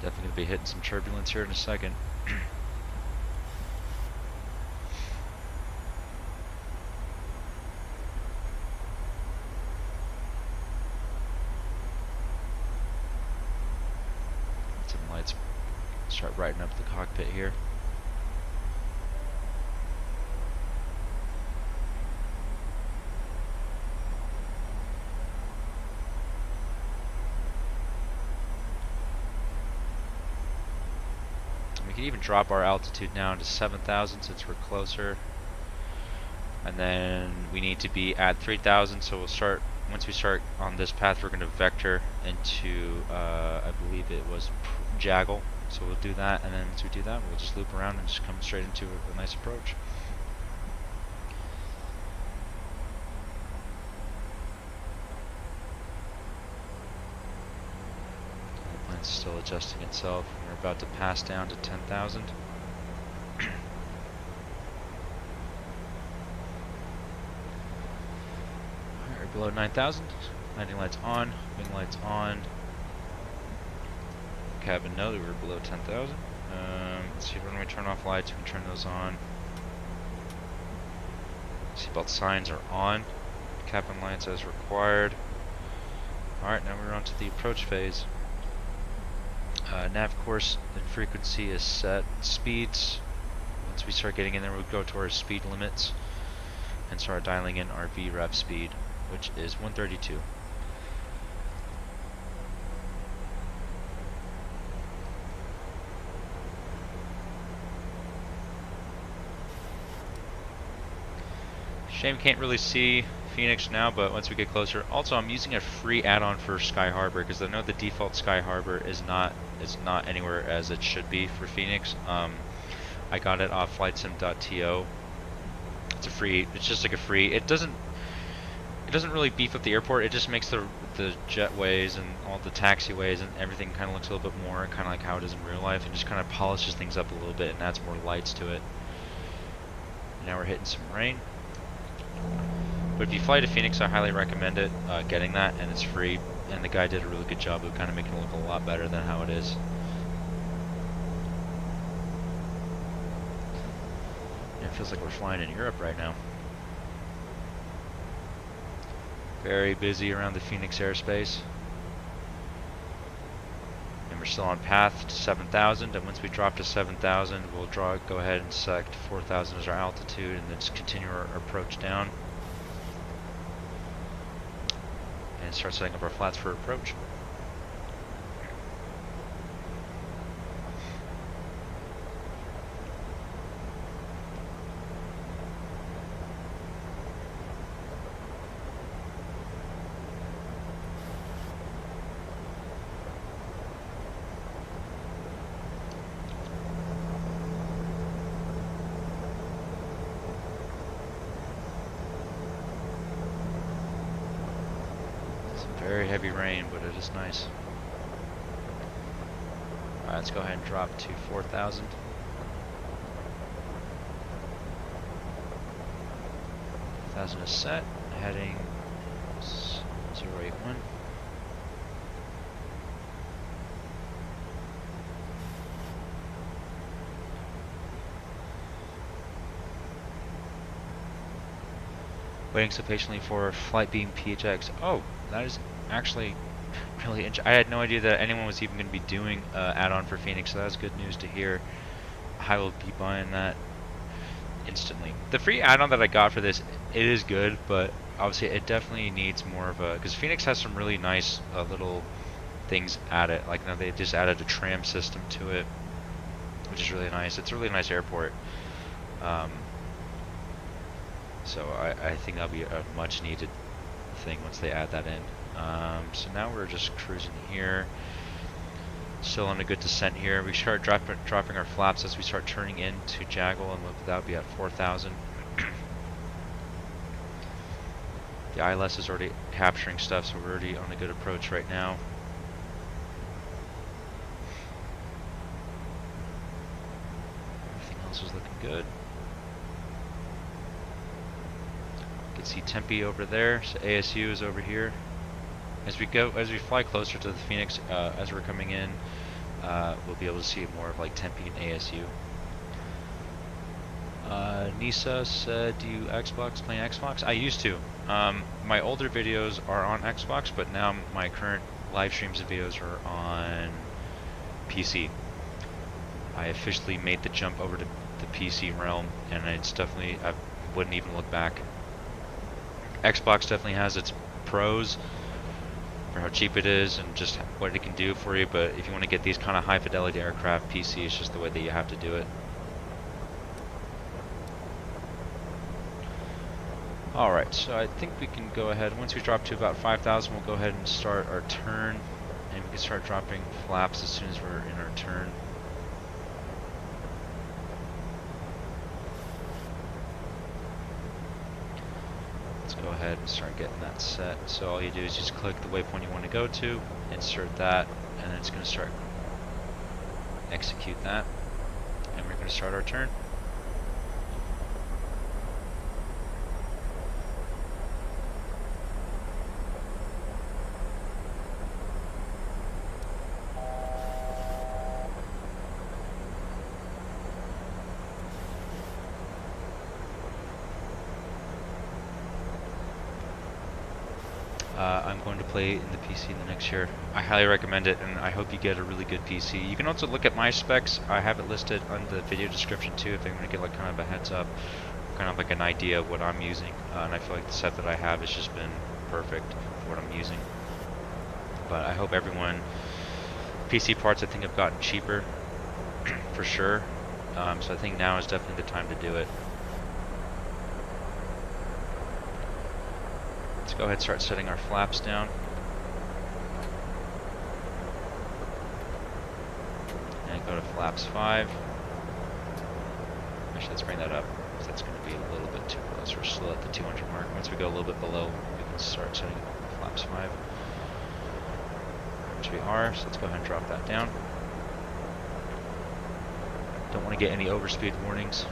Definitely going to be hitting some turbulence here in a second. Some lights start brighting up the cockpit here. We can even drop our altitude down to 7,000 since we're closer. And then we need to be at 3,000, so we'll start, once we start on this path, we're going to vector into, I believe it was Jaggle. So we'll do that, and then once we do that, we'll just loop around and just come straight into a nice approach. It's still adjusting itself. We're about to pass down to 10,000. We're below 9,000. Landing lights on, wing lights on. Cabin know that we're below 10,000. Let's see, when we turn off lights, we can turn those on. Seatbelt signs are on. Cabin lights as required. Alright, now we're on to the approach phase. Nav course and frequency is set. Speeds, once we start getting in there, we'll go to our speed limits and start dialing in our VREF speed, which is 132. Shame can't really see Phoenix now, but once we get closer. Also, I'm using a free add-on for Sky Harbor because I know the default Sky Harbor is not anywhere as it should be for Phoenix. I got it off flightsim.to. It's a free. It's just like a free. It doesn't really beef up the airport. It just makes the jetways and all the taxiways and everything kind of looks a little bit more kind of like how it is in real life, and just kind of polishes things up a little bit and adds more lights to it. Now we're hitting some rain. But if you fly to Phoenix, I highly recommend it, getting that, and it's free, and the guy did a really good job of kind of making it look a lot better than how it is. It feels like we're flying in Europe right now. Very busy around the Phoenix airspace. And we're still on path to 7,000, and once we drop to 7,000, we'll go ahead and select 4,000 as our altitude, and then just continue our approach down. And start setting up our flats for approach. Very heavy rain, but it is nice. Alright, let's go ahead and drop to 4,000. 4,000 is set, heading 081. Waiting so patiently for flight beam PHX. Oh, that is actually really interesting. I had no idea that anyone was even going to be doing add-on for Phoenix, so that's good news to hear. I will be buying that instantly. The free add-on that I got for this, it is good, but obviously it definitely needs more of a, because Phoenix has some really nice little things at it. Like now they just added a tram system to it, which is really nice. It's a really nice airport. So I think that'll be a much needed thing once they add that in. So now we're just cruising here. Still on a good descent here. We start dropping our flaps as we start turning into Jaggle, and that'll be at 4,000. The ILS is already capturing stuff, so we're already on a good approach right now. Everything else is looking good. You can see Tempe over there, so ASU is over here. As we fly closer to the Phoenix, as we're coming in, we'll be able to see more of like Tempe and ASU. Nisa said, "Do you Xbox, playing Xbox?" I used to. My older videos are on Xbox, but now my current live streams and videos are on PC. I officially made the jump over to the PC realm, and it's definitely, I wouldn't even look back. Xbox definitely has its pros for how cheap it is and just what it can do for you, but if you want to get these kind of high fidelity aircraft, PC is just the way that you have to do it. Alright, so I think we can go ahead, once we drop to about 5,000, we'll go ahead and start our turn, and we can start dropping flaps as soon as we're in our turn. Go ahead and start getting that set. So all you do is just click the waypoint you want to go to, insert that, and it's going to start execute that, and we're going to start our turn. I'm going to play in the PC in the next year. I highly recommend it, and I hope you get a really good PC. You can also look at my specs. I have it listed on the video description too, if you want to get like kind of a heads up, kind of like an idea of what I'm using. And I feel like the set that I have has just been perfect for what I'm using. But I hope everyone, PC parts I think have gotten cheaper for sure. So I think now is definitely the time to do it. Let's go ahead and start setting our flaps down. And go to flaps 5. Actually, let's bring that up, because that's going to be a little bit too close. We're still at the 200 mark. Once we go a little bit below, we can start setting flaps 5. Which we are, so let's go ahead and drop that down. Don't want to get any overspeed warnings.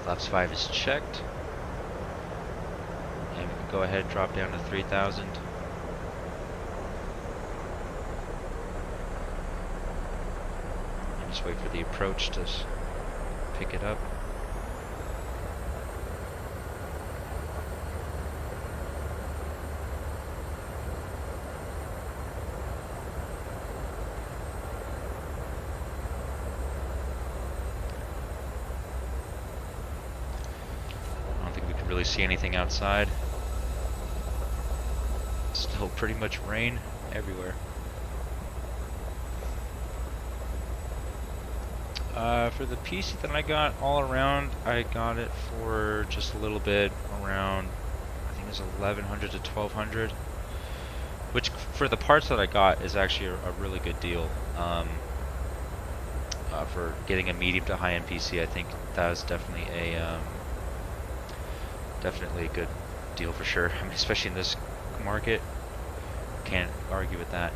Flaps 5 is checked. And we can go ahead and drop down to 3,000. And just wait for the approach to pick it up. really see anything outside. Still pretty much rain everywhere. For the PC that I got all around, I got it for just a little bit around, I think it was 1100 to 1200, which for the parts that I got is actually a really good deal. For getting a medium to high-end PC, I think that was definitely a good deal for sure. I mean, especially in this market, can't argue with that.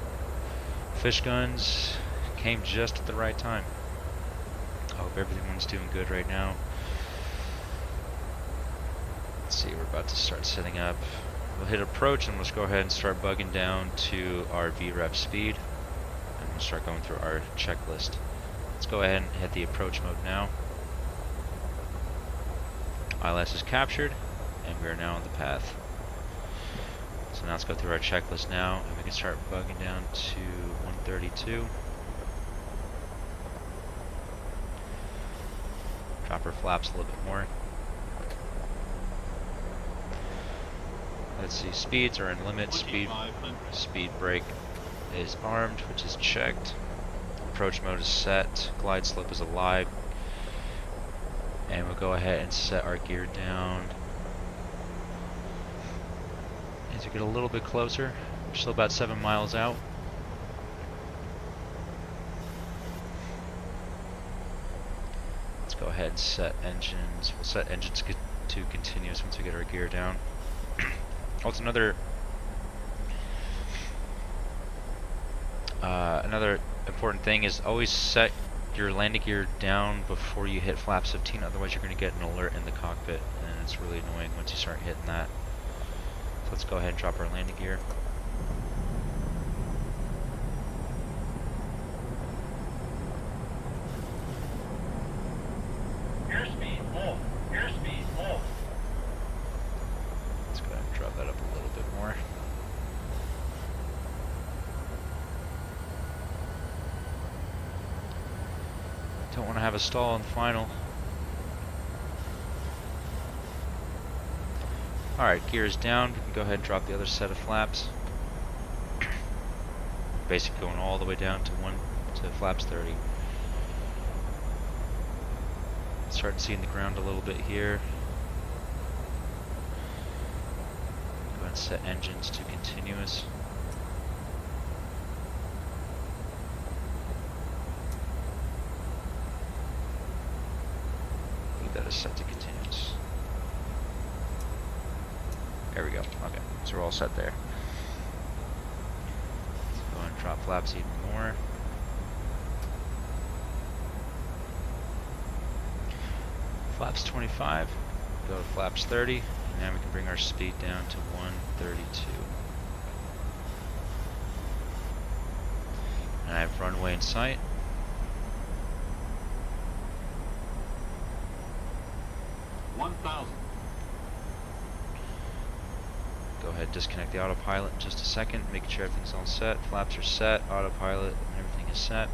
Fish guns came just at the right time. I hope everyone's doing good right now. Let's see, we're about to start setting up. We'll hit approach and let's go ahead and start bugging down to our VREF speed. And we'll start going through our checklist. Let's go ahead and hit the approach mode now. ILS is captured and we are now on the path. So now let's go through our checklist now and we can start bugging down to 132. Drop our flaps a little bit more. Let's see, speeds are in limit. Speed brake is armed, which is checked. Approach mode is set. Glide slope is alive. And we'll go ahead and set our gear down. As we get a little bit closer, we're still about 7 miles out. Let's go ahead and set engines. We'll set engines to continuous once we get our gear down. Also, another important thing is always set your landing gear down before you hit flaps 15, otherwise you're going to get an alert in the cockpit, and it's really annoying once you start hitting that. So let's go ahead and drop our landing gear. Airspeed full. Airspeed full. Let's go ahead and drop that up a little bit more. Don't want to have a stall in the final. Alright, gear is down. We can go ahead and drop the other set of flaps. Basically going all the way down to flaps 30. Starting seeing the ground a little bit here. Go ahead and set engines to continuous. That is set to continuous. There we go. Okay, so we're all set there. Let's go ahead and drop flaps even more. Flaps 25. Go to flaps 30. And now we can bring our speed down to 132. And I have runway in sight. Go ahead and disconnect the autopilot in just a second, making sure everything's all set. Flaps are set, autopilot, and everything is set.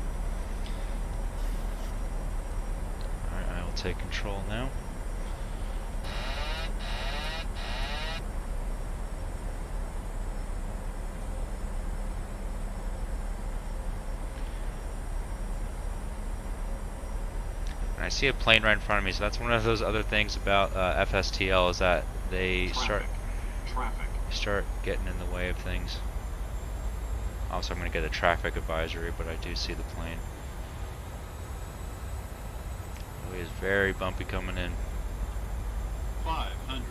Alright, I will take control now. And I see a plane right in front of me, so that's one of those other things about FSTL is that they start getting in the way of things. Also, I'm going to get a traffic advisory, but I do see the plane. It is very bumpy coming in. 500.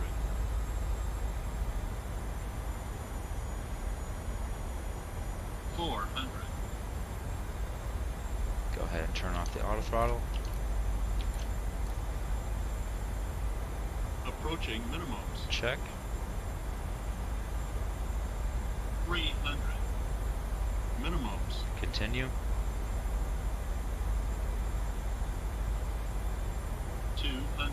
400. Go ahead and turn off the auto throttle. Approaching minimums. Check. 300. Minimums. Continue. 200.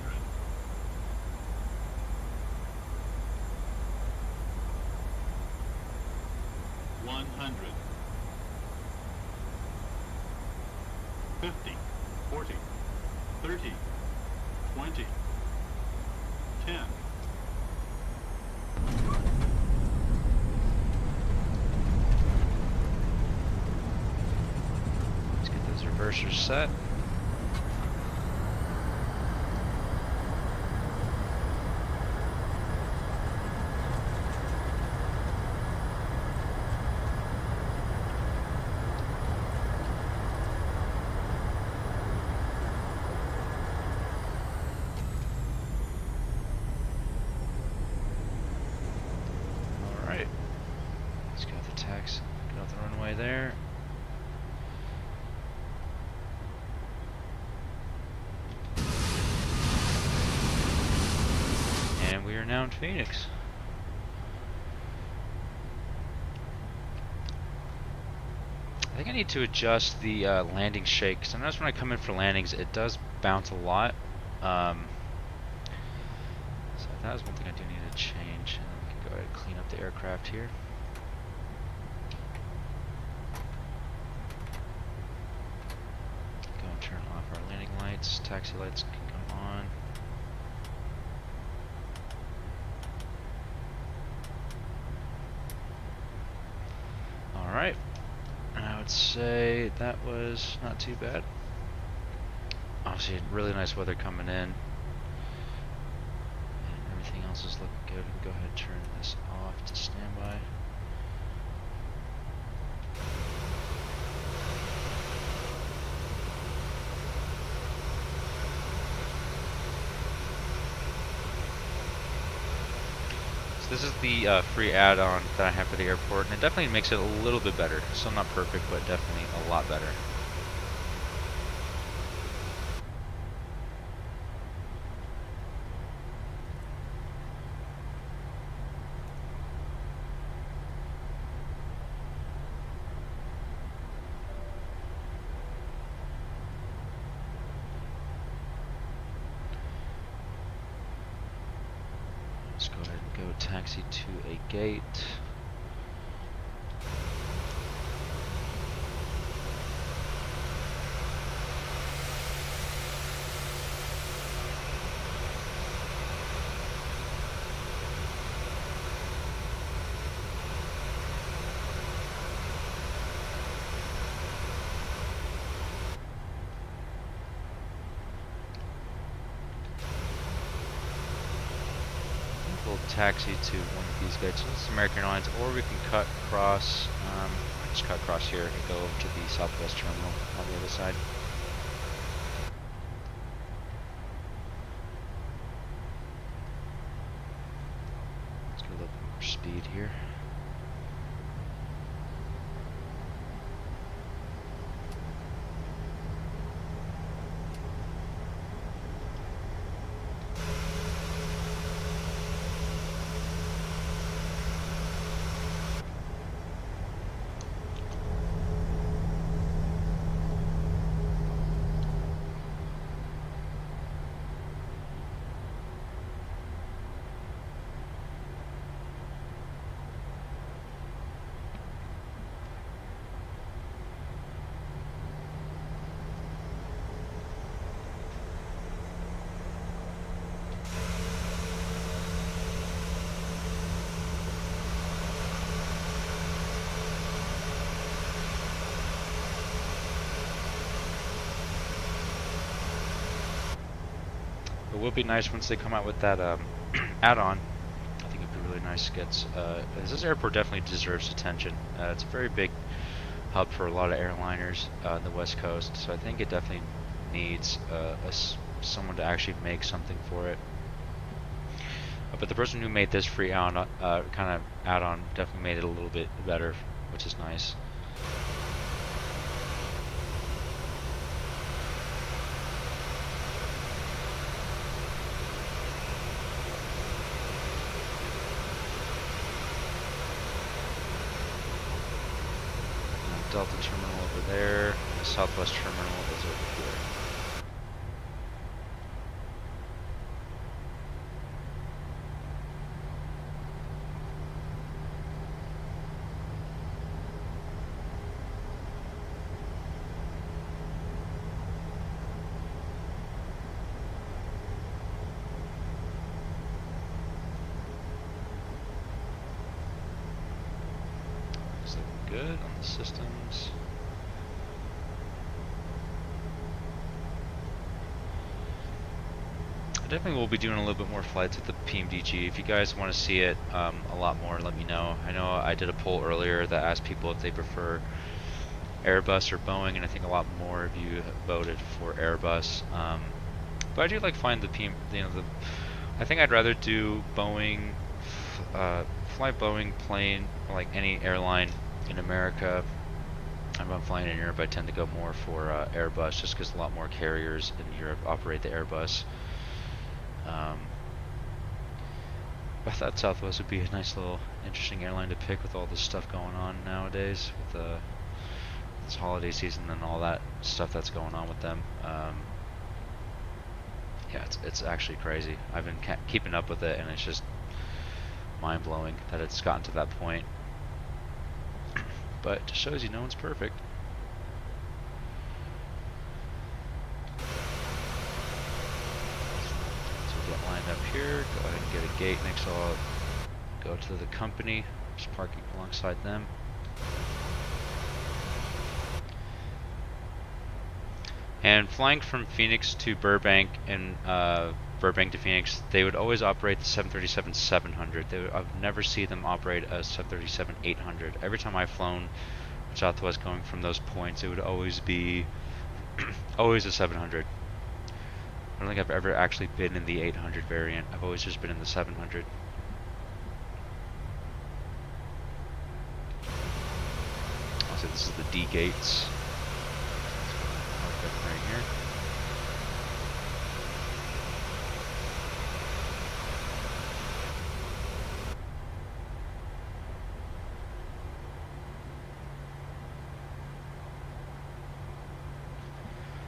100. 50. 40. 30. 20. 10. Cursor set. Alright. Let's get off the taxi. Get off the runway there. And we are now in Phoenix. I think I need to adjust the landing shake, because I notice when I come in for landings it does bounce a lot. So that is one thing I do need to change. And then we can go ahead and clean up the aircraft here. Go and turn off our landing lights. Taxi lights can come on. Alright. And I would say that was not too bad. Obviously, really nice weather coming in. And everything else is looking good. We can go ahead and turn this off to standby. So this is the free add-on that I have for the airport, and it definitely makes it a little bit better. Still not perfect, but definitely a lot better. Let's go ahead and go taxi to a gate. We'll taxi to one of these gates. So this is American Airlines, or we can cut across. Just cut across here and go over to the Southwest terminal on the other side. Let's get a little bit more speed here. It will be nice once they come out with that add-on. I think it'd be really nice to get. This airport definitely deserves attention. It's a very big hub for a lot of airliners on the West Coast, so I think it definitely needs someone to actually make something for it. But the person who made this free kind of add-on definitely made it a little bit better, which is nice. Delta terminal over there, the Southwest terminal is over here. Looks looking good on the systems. definitely will be doing a little bit more flights with the PMDG. If you guys want to see it a lot more, let me know. I know I did a poll earlier that asked people if they prefer Airbus or Boeing, and I think a lot more of you voted for Airbus. But I do like flying the I think I'd rather do Boeing, fly Boeing plane, like any airline in America. If I'm flying in Europe, I tend to go more for Airbus, just because a lot more carriers in Europe operate the Airbus. I thought Southwest would be a nice little interesting airline to pick with all this stuff going on nowadays, with this holiday season and all that stuff that's going on with them. Yeah, it's actually crazy. I've been keeping up with it, and it's just mind-blowing that it's gotten to that point. But it just shows you no one's perfect. So we get lined up here. Go ahead and get a gate next. I'll go to the company. Just parking alongside them. And flying from Phoenix to Burbank and Burbank to Phoenix, they would always operate the 737-700. I've never seen them operate a 737-800. Every time I've flown Southwest going from those points, it would always be always a 700. I don't think I've ever actually been in the 800 variant. I've always just been in the 700. Also, this is the D gates. Right here.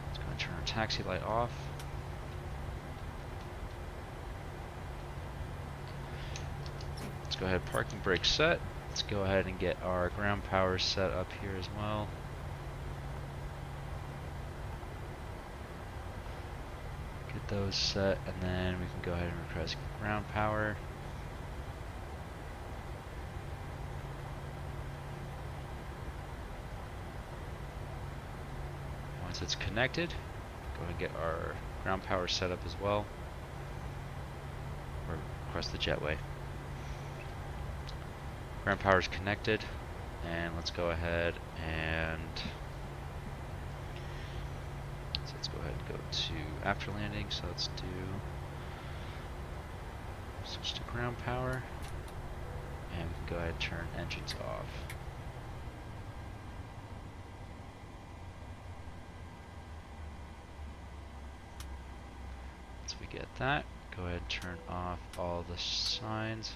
Let's go and turn our taxi light off. Let's go ahead, parking brake set. Let's go ahead and get our ground power set up here as well. Get those set, and then we can go ahead and request ground power. Once it's connected, go ahead and get our ground power set up as well, or request the jetway. Ground power is connected, and let's go ahead and let's go ahead and go to after landing. So let's do switch to ground power, and we can go ahead and turn engines off. Once we get that, go ahead and turn off all the signs.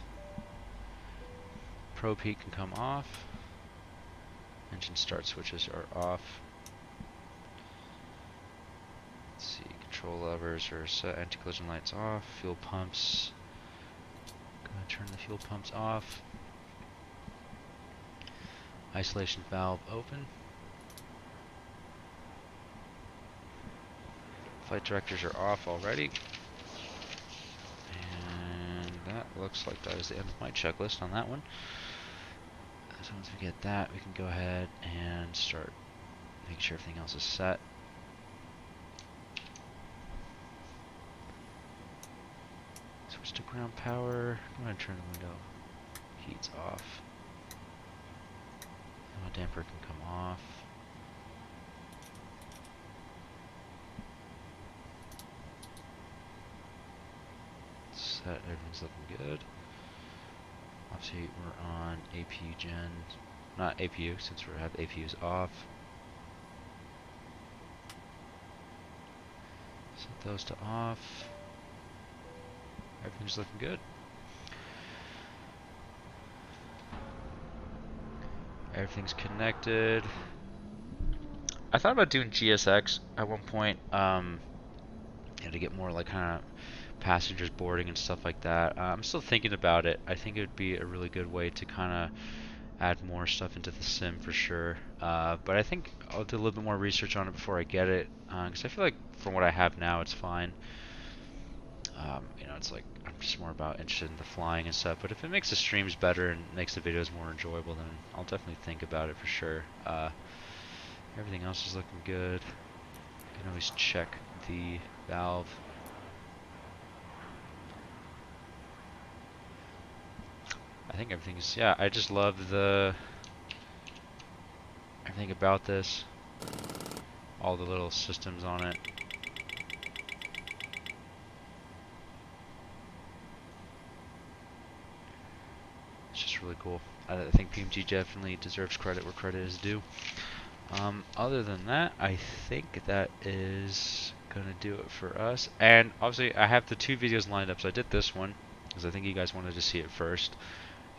Probe heat can come off. Engine start switches are off. Let's see, control levers are set, anti-collision lights off, fuel pumps. Go ahead and turn the fuel pumps off. Isolation valve open. Flight directors are off already. And that looks like that is the end of my checklist on that one. So once we get that, we can go ahead and start making sure everything else is set. Switch to ground power. Go ahead and turn the window heats off. The damper can come off. Set, everything's looking good. Obviously, we're on APU gen, not APU, since we have APUs off. Set those to off. Everything's looking good. Everything's connected. I thought about doing GSX at one point, to get more like kind of passengers boarding and stuff like that. I'm still thinking about it. I think it would be a really good way to kind of add more stuff into the sim for sure. But I think I'll do a little bit more research on it before I get it, because I feel like from what I have now, it's fine. It's like I'm just more about interested in the flying and stuff. But if it makes the streams better and makes the videos more enjoyable, then I'll definitely think about it for sure. Everything else is looking good. You can always check the valve. think everything's, yeah, I just love the everything about this, all the little systems on it. It's just really cool. I think PMG definitely deserves credit where credit is due. Other than that, I think that is gonna do it for us. And obviously, I have the 2 videos lined up. So I did this one because I think you guys wanted to see it first,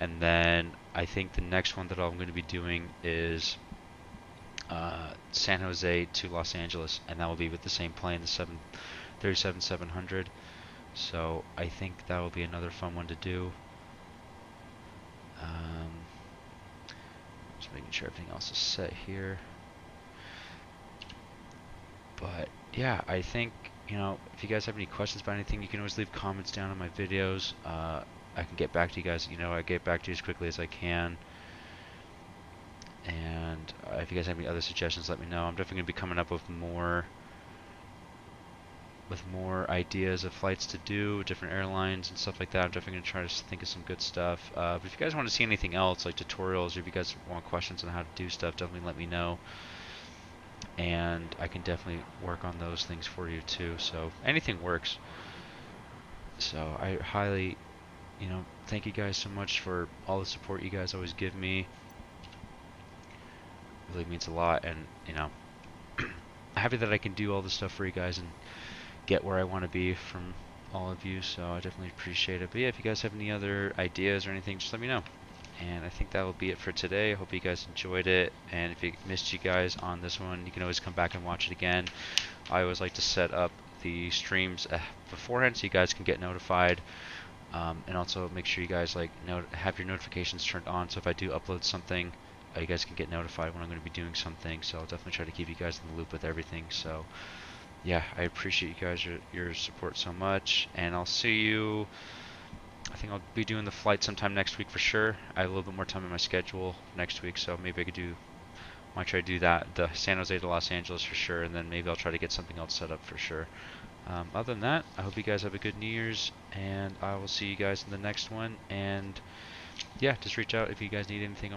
and then I think the next one that I'm going to be doing is San Jose to Los Angeles, and that will be with the same plane, the 737-700. So I think that will be another fun one to do. Just making sure everything else is set here. But yeah, I think, you know, if you guys have any questions about anything, you can always leave comments down on my videos. I can get back to you guys. You know, I get back to you as quickly as I can. And if you guys have any other suggestions, let me know. I'm definitely going to be coming up with more ideas of flights to do, different airlines and stuff like that. I'm definitely going to try to think of some good stuff. But if you guys want to see anything else, like tutorials, or if you guys want questions on how to do stuff, definitely let me know. And I can definitely work on those things for you too. So anything works. So I highly, you know, thank you guys so much for all the support you guys always give me. It really means a lot, and you know, I'm happy that I can do all this stuff for you guys and get where I want to be from all of you. So I definitely appreciate it. But yeah, if you guys have any other ideas or anything, just let me know. And I think that will be it for today. I hope you guys enjoyed it. And if it missed you guys on this one, you can always come back and watch it again. I always like to set up the streams beforehand so you guys can get notified. And also make sure you guys have your notifications turned on. So if I do upload something, you guys can get notified when I'm going to be doing something. So I'll definitely try to keep you guys in the loop with everything. So yeah, I appreciate you guys, your support so much. And I'll see you. I think I'll be doing the flight sometime next week for sure. I have a little bit more time in my schedule next week, so maybe might try to do that, the San Jose to Los Angeles for sure, and then maybe I'll try to get something else set up for sure. Other than that, I hope you guys have a good New Year's, and I will see you guys in the next one. And yeah, just reach out if you guys need anything on my